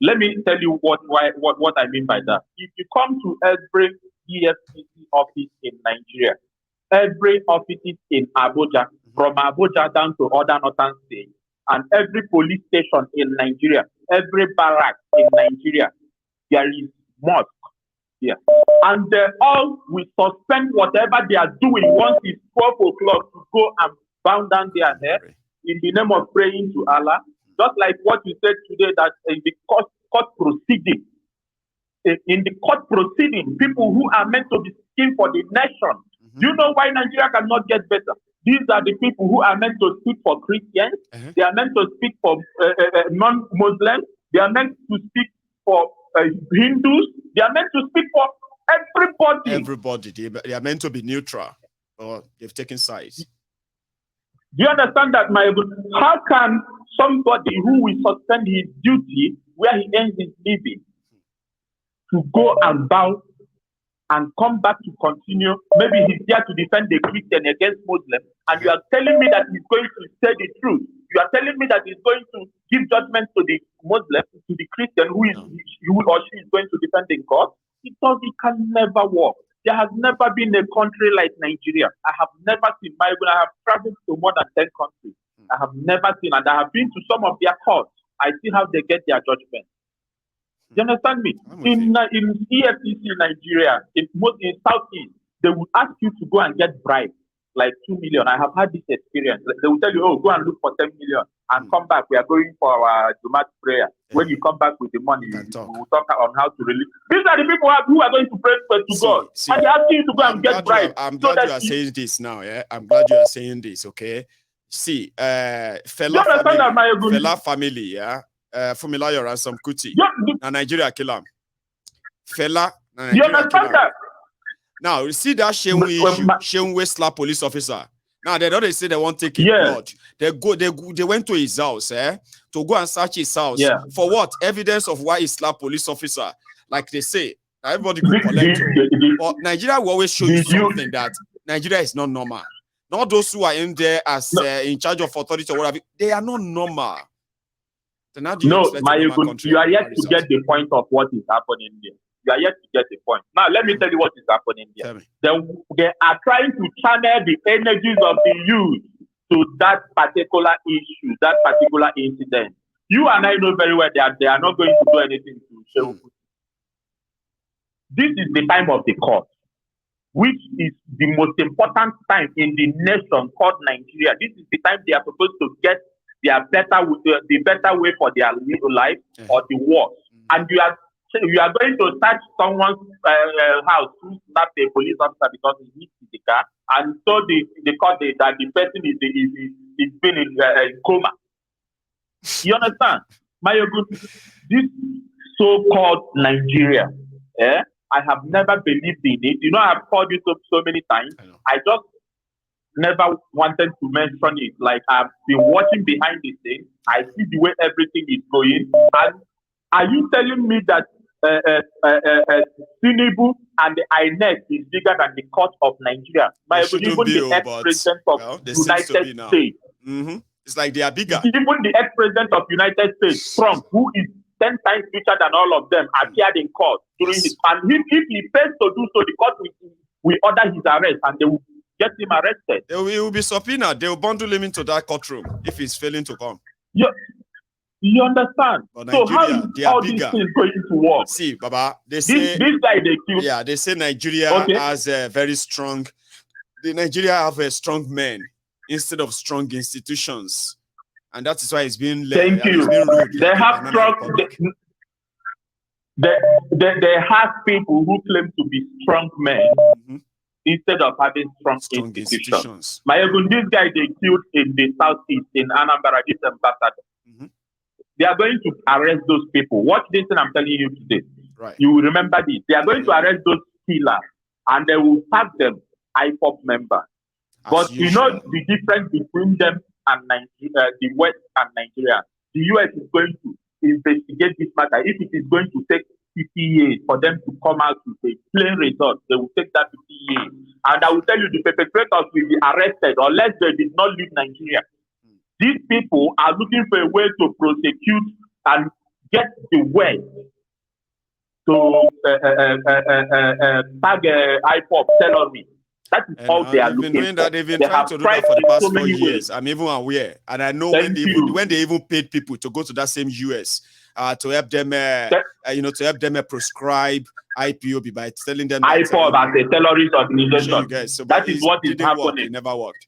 Let me tell you what I mean by that. If you come to every EFCC office in Nigeria, every office in Abuja, from Abuja down to other northern states, and every police station in Nigeria, every barrack in Nigeria, there is mosque here. And they all will suspend whatever they are doing once it's 12 o'clock to go and bow down their head in the name of praying to Allah. Just like what you said today, that in the court proceeding, people who are meant to be speaking for the nation. Do you know why Nigeria cannot get better? These are the people who are meant to speak for Christians. They are meant to speak for non-Muslims. They are meant to speak for Hindus. They are meant to speak for everybody. Everybody. They are meant to be neutral, or they've taken sides. Do you understand that, my good? How can somebody who will suspend his duty where he earns his living to go and bow and come back to continue? Maybe he's there to defend the Christian against Muslim, and you are telling me that he's going to say the truth. You are telling me that he's going to give judgment to the Muslim, to the Christian who or she is going to defend in court. It can never work. There has never been a country like Nigeria. I have never seen. I have traveled to more than 10 countries. I have never seen, and I have been to some of their courts. I see how they get their judgment. Do you understand me? In EFCC Nigeria, in Southeast, they would ask you to go and get bribes, like 2 million. I have had this experience. They will tell you, oh, go and look for 10 million and come back. We are going for our Jumat prayer. When you come back with the money, we will talk on how to release. These are the people who are going to pray to God. And they ask you to go and get bribes. I'm glad you are saying this now. Yeah, I'm glad you are saying this. Okay. See, fella family, yeah. Familiar and some Kuti. And Nigeria kill him. Fella. You understand that? Now you see that Shenwe slap police officer. Now they don't say they won't take his blood. They went to his house, to go and search his house. For what? Evidence of why he slapped police officer. Like they say, everybody go collect. But Nigeria will always show you something that Nigeria is not normal. Not those who are in there as in charge of authority or whatever. They are not normal. No, you are yet to get the point of what is happening there. You are yet to get the point. Now, let me tell you what is happening there. They are trying to channel the energies of the youth to that particular issue, that particular incident. You and I know very well that they are not going to do anything to show. This is the time of the court, which is the most important time in the nation called Nigeria. This is the time they are supposed to get the better way for their legal life or the worse. And you are going to search someone's house to snap a police officer because he needs the car, and so the court that the person is been in coma. You understand? This so-called Nigeria, I have never believed in it. You know, I've called you so many times. I just never wanted to mention it. Like, I've been watching behind the scenes. I see the way everything is going. And are you telling me that Tinubu and the INEC is bigger than the court of Nigeria? Even the ex-president of the United States. It's like they are bigger. Even the ex-president of United States, Trump, who is 10 times richer than all of them, appeared in court during his. And if he fails to do so, the court will order his arrest, and they will get him arrested. He will be subpoenaed. They will bundle him into that courtroom if he's failing to come. You understand? So how is all these things going to work? See, Baba, they say this guy they killed. Yeah, they say Nigeria has a very strong. Nigeria have a strong men instead of strong institutions, and that is why it's been. Thank you. They have strong. They have people who claim to be strong men. Instead of having strong institutions. This guy they killed in the southeast in Anambra, this ambassador. They are going to arrest those people. Watch this thing I'm telling you today. Right. You will remember this. They are going to arrest those killers and they will tag them IPOP members. But you know the difference between them and the West and Nigeria. The US is going to investigate this matter. If it is going to take 50 years for them to come out with a plain result, they will take that 50 years. And I will tell you, the perpetrators will be arrested unless they did not leave Nigeria. These people are looking for a way to prosecute and get the West to tag IPOP salary. That is all they are looking for. They've been trying to do that for the past 4 years. I'm even aware. And I know when they even paid people to go to that same US to help them, to help them prescribe IPOB by telling them IPOB as a terrorist organization. That is what is happening. It never worked.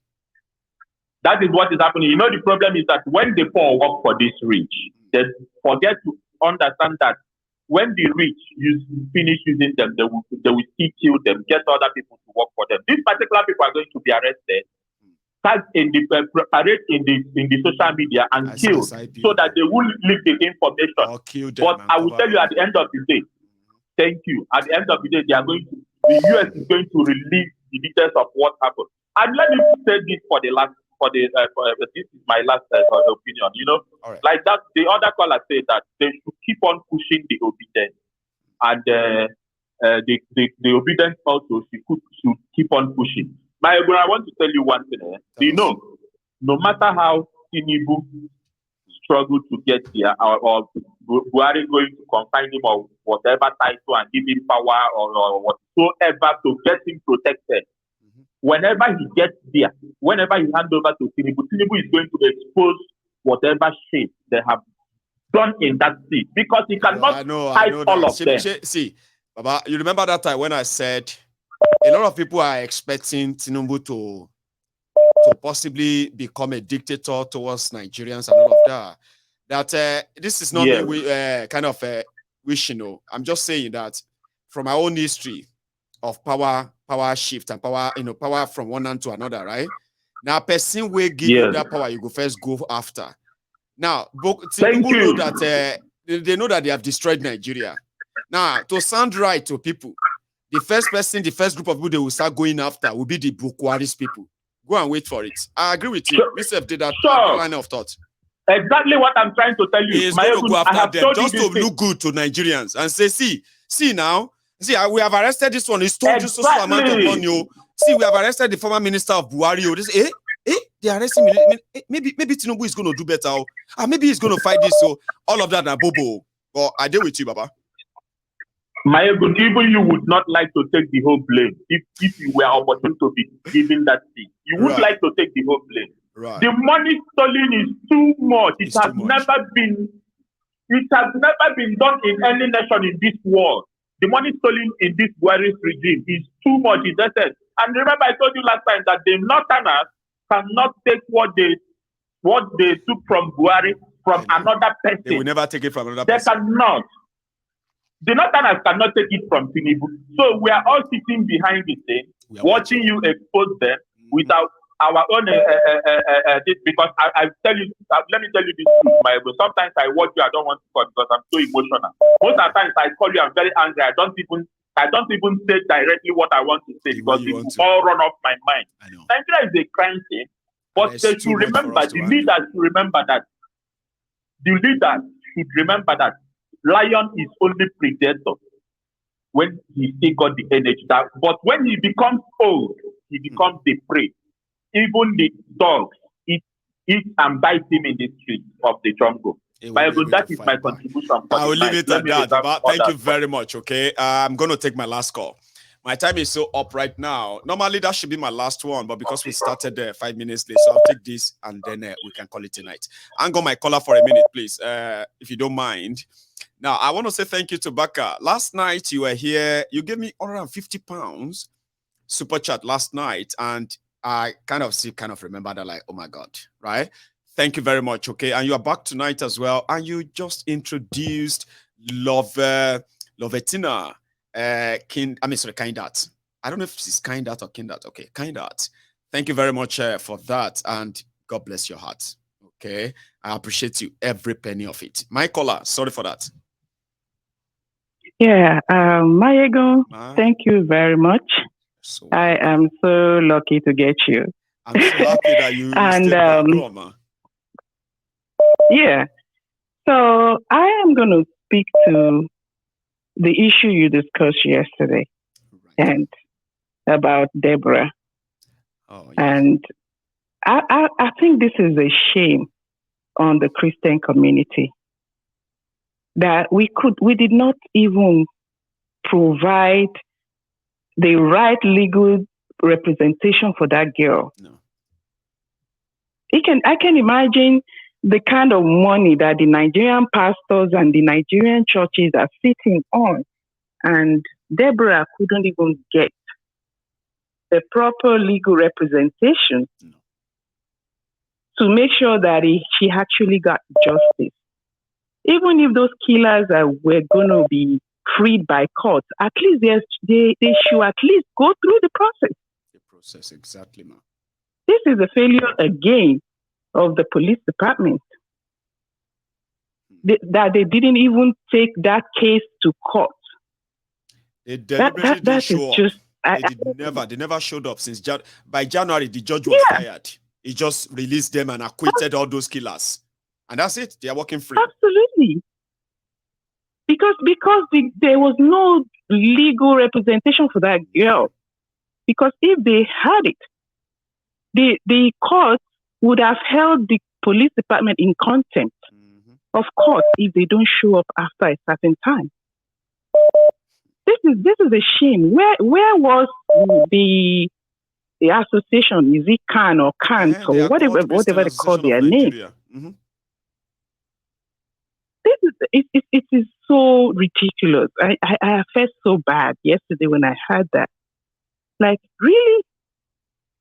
That is what is happening. You know, the problem is that when the poor work for this rich, they forget to understand that when the rich finish using them, they will still kill them, get other people to work for them. These particular people are going to be arrested, tagged in the parade in the social media and killed, so that they will leak the information. Or kill them. But I will tell you at the end of the day, Thank you. At the end of the day, the US is going to release the details of what happened. And let me say this this is my last opinion. Like that, the other caller said that they should keep on pushing the obedience, and the obedience also should keep on pushing. I want to tell you one thing. No matter how Tinubu struggle to get here, or Buhari going to confine him or whatever title and give him power or whatsoever to get him protected. Whenever he gets there, whenever he hands over to Tinubu, Tinubu is going to expose whatever shit they have done in that seat, because he cannot hide all of them. See, Baba, you remember that time when I said a lot of people are expecting Tinubu to possibly become a dictator towards Nigerians and all of that. That this is not kind of wishing. I'm just saying that from our own history of power shift and power from one hand to another, right? Now, person will give you that power, you go first go after. Now, Tinubu know that they know that they have destroyed Nigeria. Now, to sound right to people, the first group of people they will start going after will be the Bukwaris people. Go and wait for it. I agree with you. Myself did that line of thought. Exactly what I'm trying to tell you. He's going to go after them just to look good to Nigerians and say, see now, we have arrested this one. He's told you so amount of money. See, we have arrested the former minister of Buhari. They arrested me. Maybe Tinubu is going to do better. Maybe he's going to fight this. So all of that are bobo. But I deal with you, Baba. Even you would not like to take the whole blame if you were opportune to be given that seat. You would like to take the whole blame. Right. The money stolen is too much. It has never been done in any nation in this world. The money stolen in this Buhari's regime is too much. And remember, I told you last time that the Northerners cannot take what they took from Buhari from another person. They will never take it from another person. They cannot. The Northerners cannot take it from Tinubu. So we are all sitting behind the thing, watching you expose them without our own because I tell you, let me tell you this truth, sometimes I watch you, I don't want to call because I'm so emotional. Most of the times I call you, I'm very angry. I don't even say directly what I want to say because it will all run off my mind. Nigeria is a crime thing, but they should remember, the leaders should remember that. The leaders should remember that lion is only predator when he still got the energy. But when he becomes old, he becomes the prey. Even the dogs eat and bite him in the streets of the jungle. That is my contribution. I will leave it at that. Thank you very much. Okay, I'm going to take my last call. My time is so up right now. Normally, that should be my last one, but because we started 5 minutes late, so I'll take this and then we can call it tonight. I'm going my caller for a minute, please, if you don't mind. Now, I want to say thank you to Baka. Last night, you were here. You gave me £150 super chat last night, and I kind of remember that, like, oh my God, right? Thank you very much, okay? And you are back tonight as well, and you just introduced Lovetina. Kindat. I don't know if it's Kindat or Kindat. Okay, Kindat. Thank you very much for that, and God bless your heart. Okay, I appreciate you, every penny of it. My caller, sorry for that. Yeah, Mayego, thank you very much. So I am so lucky to get you. I'm so happy that you and yeah, so I am going to speak to the issue you discussed yesterday, and about Deborah. Oh, yes. And I think this is a shame on the Christian community that we did not even provide the right legal representation for that girl. No. I can imagine the kind of money that the Nigerian pastors and the Nigerian churches are sitting on, and Deborah couldn't even get the proper legal representation to make sure that she actually got justice. Even if those killers were going to be freed by court, at least they should at least go through the process. The process, exactly, ma'am. This is a failure again of the police department. That they didn't even take that case to court. They deliberately didn't show up. Just, They never showed up since by January. The judge was fired. He just released them and acquitted all those killers, and that's it. They are working free. Absolutely, because there was no legal representation for that girl. Because if they had it, the court would have held the police department in contempt of court if they don't show up after a certain time. This is a shame. Where was the association? Is it Kano or Kant or whatever they call their name? Mm-hmm. It is so ridiculous. I felt so bad yesterday when I heard that. Like, really?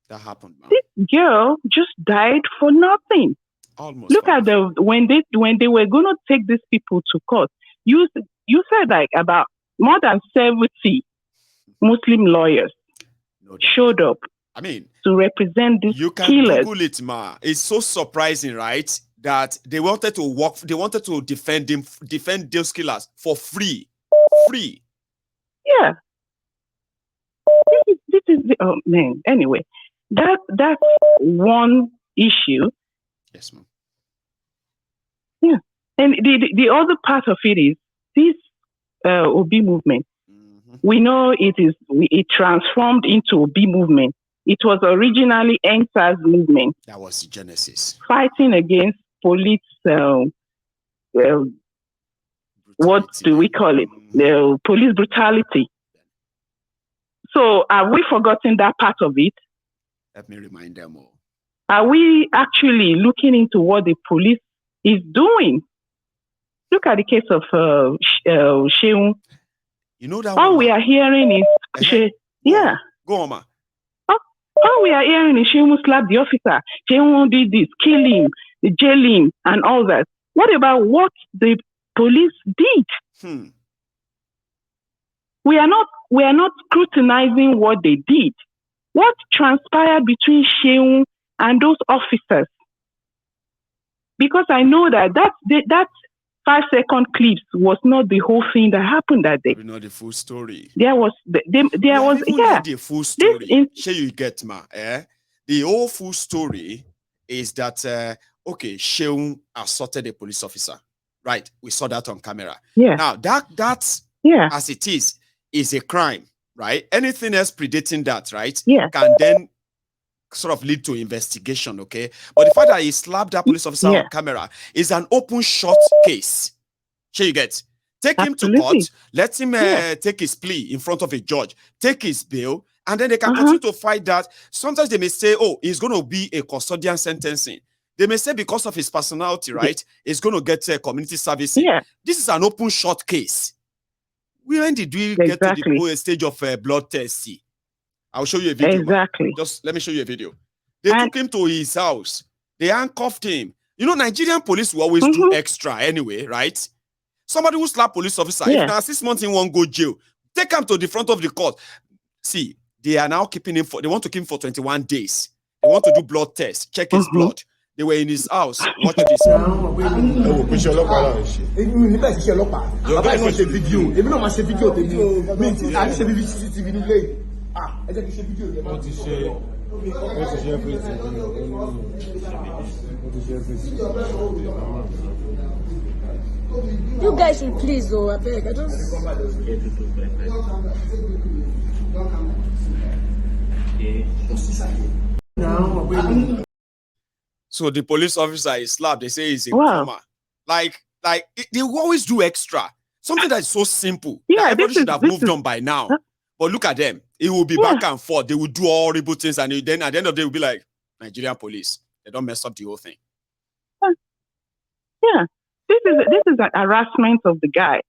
That happened, man. This girl just died for nothing. Almost. Look at when they were going to take these people to court. You said like about more than 70 Muslim lawyers showed up. I mean, to represent these you can killers. Google it, ma. It's so surprising, right? That they wanted to defend those killers for free. Free. Yeah. This is oh man. Anyway, that's one issue. Yes, ma'am. Yeah. And the other part of it is this Obi movement. Mm-hmm. We know it transformed into Obi movement. It was originally NSAS movement. That was the genesis. Fighting against police, what do we call it? The police brutality. So have we forgotten that part of it? Let me remind them all. Are we actually looking into what the police is doing? Look at the case of Sheung. You know that all we are hearing is yeah. Go on, ma. All we are hearing is Sheung slapped the officer. Sheung did this, kill him, jail him, and all that. What about what the police did? We are not scrutinizing what they did. What transpired between Sheung and those officers? Because I know that 5-second clips was not the whole thing that happened that day. Not the full story. There was the full story. Sure, you get ma. The whole full story is that Sheung assaulted a police officer. Right, we saw that on camera. Yeah. Now that's as it is a crime, right? Anything else predating that, right? Yeah. Can then sort of lead to investigation, okay? But the fact that he slapped that police officer on camera is an open short case. Sure, you get. Take him to court, let him take his plea in front of a judge, take his bail, and then they can continue to fight that. Sometimes they may say, oh, it's going to be a custodian sentencing. They may say because of his personality, right, it's going to get community service. Yeah. This is an open short case. When did we get to the stage of blood test? See, I'll show you a video. Exactly. Just let me show you a video. They took him to his house. They handcuffed him. You know, Nigerian police will always do extra anyway, right? Somebody who slap police officer, if now 6 months in one go jail, take him to the front of the court. See, they are now keeping him they want to keep him for 21 days. They want to do blood tests, check his blood. They were in his house. Watch this. You guys should please, though. I beg. I just. So the police officer is slapped. They say he's in coma. Like they always do extra. Something that is so simple. Yeah, everybody should have moved on by now. But look at them. It will be back and forth. They will do horrible things, and then at the end of the day, will be like Nigerian police. They don't mess up the whole thing. Yeah, this is an harassment of the guy.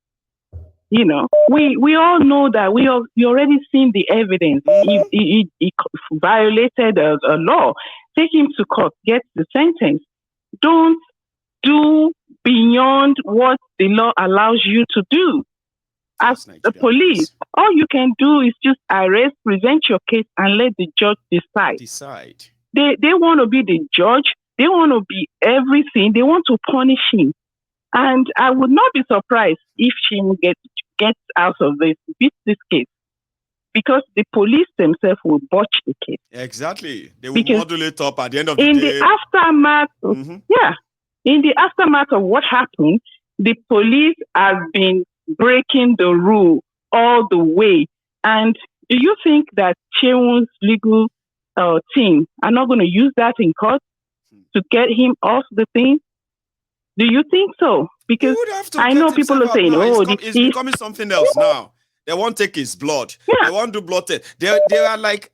You know, we all know that we already seen the evidence. He violated a law. Take him to court, get the sentence. Don't do beyond what the law allows you to do. As the police, all you can do is just arrest, present your case, and let the judge decide. They want to be the judge. They want to be everything. They want to punish him. And I would not be surprised if she will get get out of this, beat this case, because the police themselves will botch the case. Exactly. They will model it up at the end of the day. In the aftermath, in the aftermath of what happened, the police have been breaking the rule all the way. And do you think that Chewon's legal team are not going to use that in court to get him off the thing? Do you think so? Because I know people are saying, it's becoming something else now. They won't take his blood. Yeah. They won't do blood test. They are like,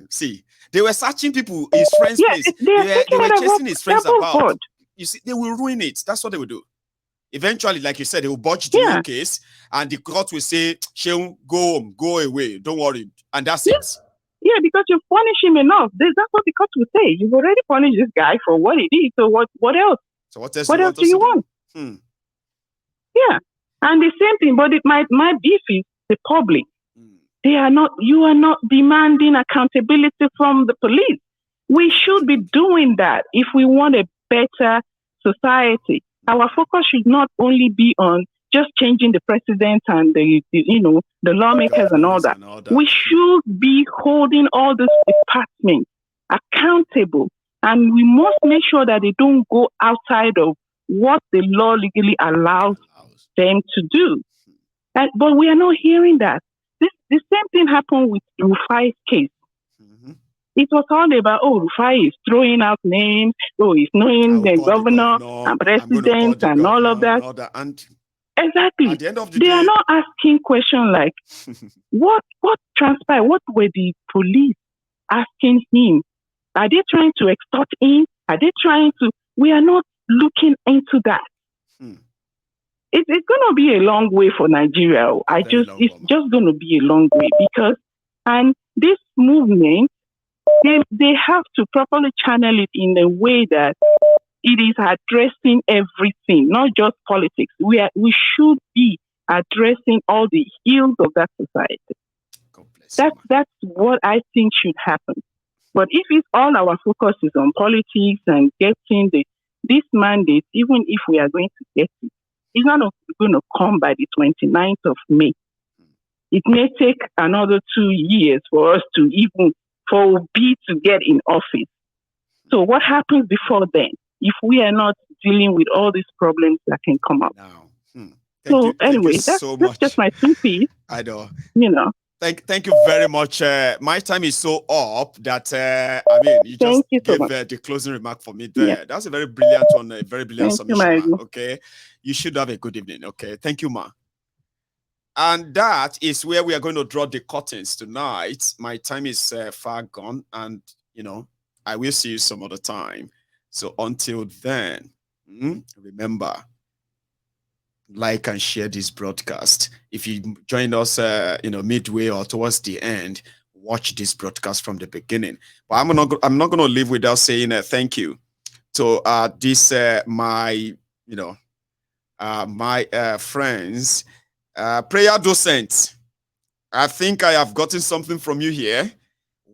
see, they were searching people, his friends' place. They were chasing his friends about. You see, they will ruin it. That's what they will do. Eventually, like you said, they will botch the whole case, and the court will say, Sheun, go home, go away, don't worry. And that's it. Yeah, because you've punished him enough. That's what the court will say. You've already punished this guy for what he did. So what else? So what else do you want? Yeah. And the same thing, but my beef is the public. You are not demanding accountability from the police. We should be doing that if we want a better society. Our focus should not only be on just changing the president and the lawmakers and all that. We should be holding all these departments accountable, and we must make sure that they don't go outside of what the law legally allows them to do. But we are not hearing that. The same thing happened with Rufai's case. It was all about, Rufai is throwing out names, he's knowing the governor and president and all of that. Exactly. At the end of the they day, are not asking questions like, what transpired? What were the police asking him? Are they trying to extort him? Are they trying to? We are not looking into that. It's going to be a long way for Nigeria. It's just going to be a long way because, and this movement, they have to properly channel it in a way that it is addressing everything, not just politics. We should be addressing all the ills of that society. That's what I think should happen. But if it's all our focus is on politics and getting this mandate, even if we are going to get it, it's not going to come by the 29th of May. It may take another 2 years for us to to get in office. So what happens before then if we are not dealing with all these problems that can come up? That's just my 2 piece. I know. Thank you very much. My time is so up that you just gave the closing remark for me there. Yeah. That's a very brilliant one, a very brilliant submission. Okay, you should have a good evening. Okay, thank you, ma. And that is where we are going to draw the curtains tonight. My time is far gone, and I will see you some other time. So until then, remember, like and share this broadcast. If you join us, midway or towards the end, watch this broadcast from the beginning. But I'm not going to leave without saying thank you to my friends, prayer docent. I think I have gotten something from you here.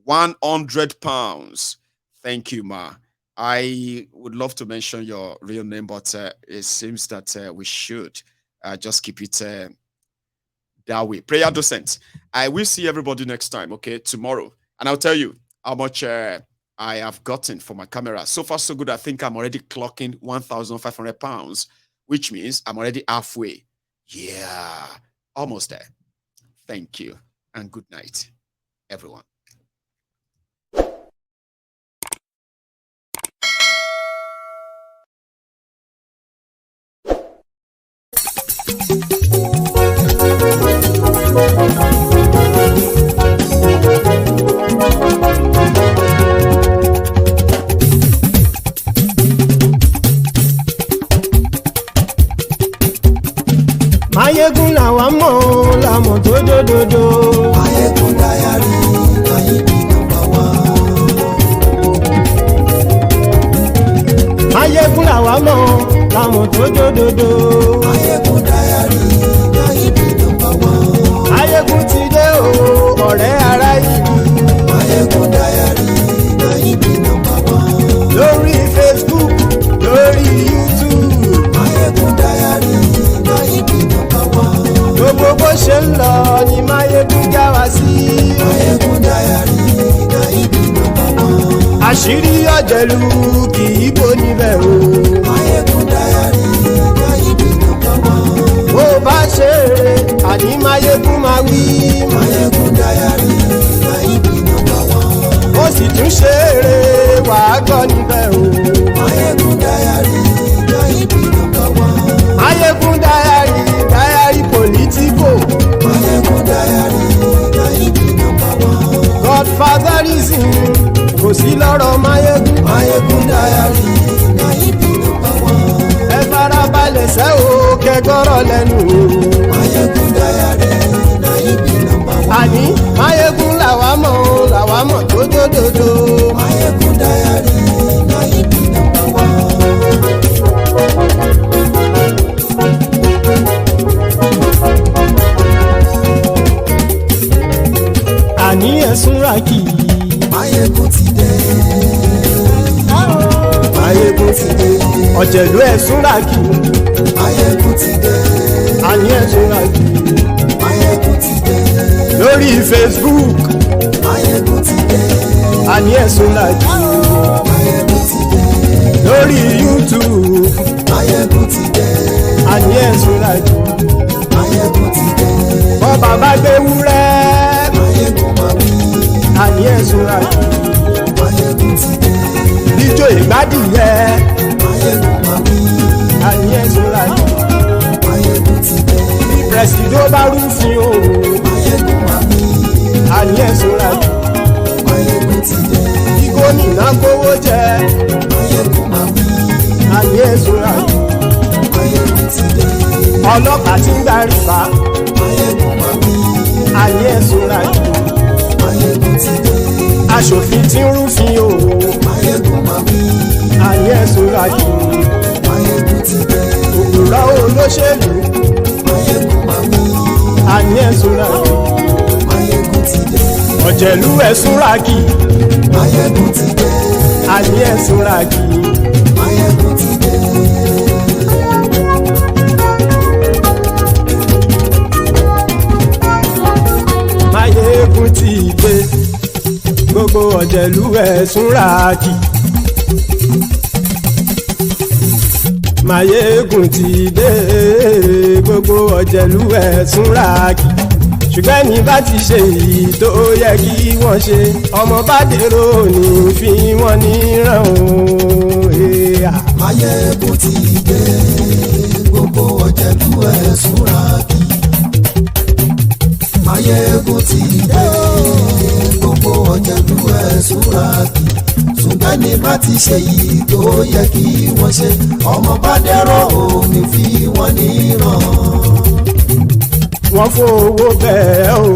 100 pounds. Thank you, ma. I would love to mention your real name, but it seems that we should just keep it that way. Prayer docent. I will see everybody next time, okay, tomorrow. And I'll tell you how much I have gotten for my camera. So far, so good. I think I'm already clocking 1,500 pounds, which means I'm already halfway. Yeah, almost there. Thank you, and good night, everyone. Mayegun làwa mọ̀ làmọ̀ tó dòdòdò. Mayegun dayari Ayíbi #1. Mayegun làwa mọ̀ làmọ̀ tó dòdòdò. Mayegun dayari Ayíbi #1. Mayegun ti dé o ọ̀rẹ́ ará ìlú. Mayegun dayari Ayíbi #1. Lórí Facebook, lórí YouTube. Mayegun dayari Ayíbi #1. Gbogbo àṣírí ọ̀jẹ̀lú kì í bò níbẹ̀ o. Máyégún Diary Náíbì number one. Bó bá ṣe eré àní Máyégún máa wí. Máyégún Diary Náíbì number one. Ó sì tún ṣe eré wàá gbọ́ níbẹ̀ o. Máyégún Diary Náíbì number one. Máyégún Diary politico. Máyégún Diary Náíbì number one. Godfatherism kò sí lọ́rọ̀ Máyégún. Máyégún Diary Náíbì number one. Ẹ farabalẹ̀ sẹ́ o kẹgọ́rọ̀ lẹ́nu o. Máyégún Diary Náíbì number one. Àní Máyégún làwa mọ̀ tó dòdòdò. Máyégún Diary Náíbì number one. Àní ẹ̀sùn ràkì. Máyégún ti dé. Máyégún ti dé. Ọ̀jẹ̀lú ẹ̀sùn ràkì. Máyégún ti dé. Àní ẹ̀sùn ràkì. Máyégún ti dé. Lórí Facebook. Máyégún ti dé. Àní ẹ̀sùn ràkì. Máyégún ti dé. Lórí YouTube. Máyégún ti dé. Àní ẹ̀sùn ràkì. Máyégún ti dé. Bọ́ bàbá gbé wúrẹ́. Máyégún máa wí. Àní ẹ̀sùn ràkì. Máyégún ti dé. Ijó ìgbádìyẹ. Máyégún máa wí. Àní ẹ̀sùn ràkì. Máyégún ti dé. Bí pẹ̀sìdó bá rúfin o. Máyégún máa wí. Àní ẹ̀sùn ràkì. Máyégún ti dé. Bí gómìnà gbówó jẹ. Máyégún máa wí. Àní ẹ̀sùn ràkì. Máyégún ti dé. Ọlọ́pàá ti ń darí bá. Máyégún máa wí. Àní ẹ̀sùn ràkì. Máyégún ti dé. Aṣòfin tí ń rúfin o. Máyégún máa wí. Àní ẹ̀sùn ràkì. Máyégún ti dé. Òpùrọ́ olóṣèlú. Máyégún máa wí. Àní ẹ̀sùn ràkì. Máyégún ti dé. Ọ̀jẹ̀lú ẹ̀sùn ràkì. Máyégún ti dé. Àní ẹ̀sùn ràkì. Máyégún ti dé. Máyégún ti dé. Gbogbo ọ̀jẹ̀lú ẹ̀sùn ràkì. Máyégún ti dé. Gbogbo ọ̀jẹ̀lú ẹ̀sùn ràkì. Ṣùgbọ́n ní bá ti ṣe èyí tó yẹ kí wọ́n ṣe, ọmọ bá dèrò ní fi wọ́n níran o. Máyégún ti dé. Gbogbo ọ̀jẹ̀lú ẹ̀sùn ràkì. Máyégún ti dé. Gbogbo ọ̀jẹ̀lú ẹ̀sùn ràkì. Ṣùgbọ́n ní bá ti ṣe yìí tó yẹ kí wọ́n ṣe, ọmọ bá dẹ́rọ̀ ò ní fi wọ́n níran. Wọ́n fowó bẹ́ẹ̀ o.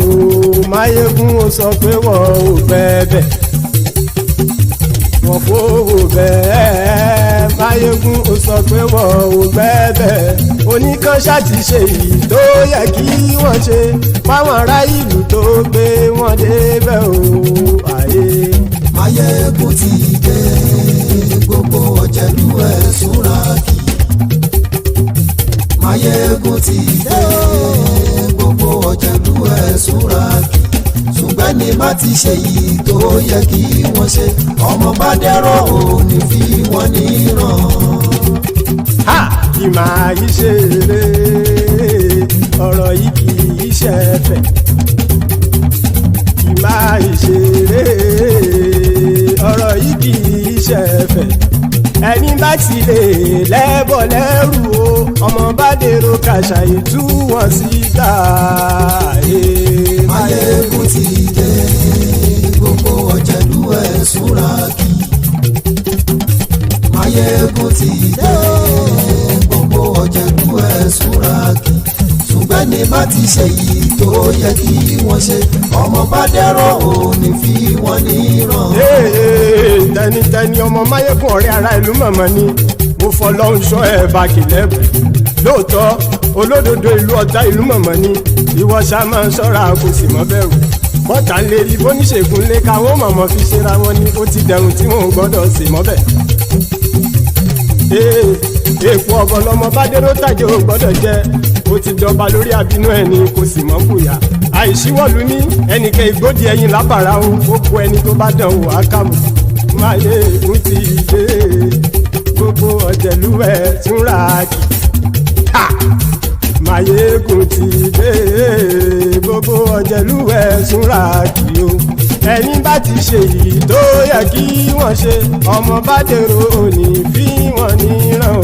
Máyégún ó sọ pé wọ́n ò bẹ́ẹ̀. Wọ́n fowó bẹ́ẹ̀. Máyégún ó sọ pé wọ́n ò bẹ́ẹ̀. Oníkanṣá ti ṣe yìí tó yẹ kí wọ́n ṣe fáwọn ará ìlú tó gbé wọn débẹ̀ o. Ayé. Máyégún ti dé. Gbogbo ọ̀jẹ̀lú ẹ̀sùn ràkì. Máyégún ti dé. Gbogbo ọ̀jẹ̀lú ẹ̀sùn ràkì. Ṣùgbọ́n ní bá ti ṣe yìí tó yẹ kí wọ́n ṣe, ọmọ bá dẹ́rọ̀ ò ní fi wọ́n níran. Ha! Kì máa yí ṣe eré, ọ̀rọ̀ yìí kì í ṣe ẹ̀fẹ̀. Kì máa yí ṣe eré, ọ̀rọ̀ yìí kì í ṣe ẹ̀fẹ̀. Ẹni bá ti lè lẹ́bọ̀ lẹ́rù o, ọmọ bá dèrò kàṣàyè tú wọn síta. Máyégún ti dé. Gbogbo ọ̀jẹ̀lú ẹ̀sùn ràkì. Máyégún ti dé. Gbogbo ọ̀jẹ̀lú ẹ̀sùn ràkì. Ṣùgbọ́n ní bá ti ṣe yìí tó yẹ kí wọ́n ṣe, ọmọ bá dẹ́rọ̀ ò ní fi wọ́n níran. Tẹnitẹni ọmọ Máyégún ọ̀rẹ́ ara ìlú mọ̀mọ́ ni mo fọlọ́run ṣọ́ ẹ̀ bá kìlẹ́bù. Lóòótọ́ olódodo ìlú ọ̀tá ìlú mọ̀mọ́ ni ìwọ ṣá máa ń ṣọ́ra kò sì mọ́ bẹ̀rù. Bọ́tà ń lè rí bóníṣègùn lé káwọn mọ̀mọ́ fi ṣera wọn ni ó ti dẹrùn tí wọn ò gbọ́dọ̀ sè mọ́bẹ̀. Èèpo ọ̀bọ̀ lọmọ bá dérò tàjẹ́ ò gbọ́dọ̀ jẹ́. Ó ti dọba lórí àbínú ẹni kò sì mọ́ fòyà. Àìsíwọ́lu ní ẹnìkẹ́ ìgbódì ẹyin lábàrá o. Ó kó ẹni tó bá dán wò á kàmù. Máyégún ti dé gbogbo ọ̀jẹ̀lú ẹ̀ túnra kì. Máyégún ti dé gbogbo ọ̀jẹ̀lú ẹ̀ túnra kì o. Ẹni bá ti ṣe èyí tó yẹ kí wọ́n ṣe ọmọ bá dèrò òní fi wọ́n níran o.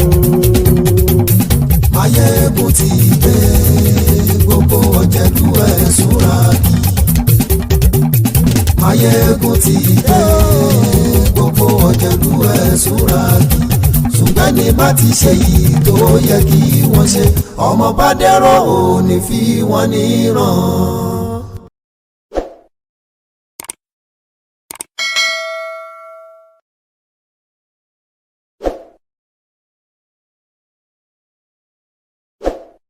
Máyégún ti dé gbogbo ọ̀jẹ̀lú ẹ̀ túnra kì. Máyégún ti dé gbogbo ọ̀jẹ̀lú ẹ̀ túnra kì. Ṣùgbọ́n ní bá ti ṣe yìí tó yẹ kí wọ́n ṣe ọmọ bá dẹ̀rọ̀ òní fi wọ́n níran.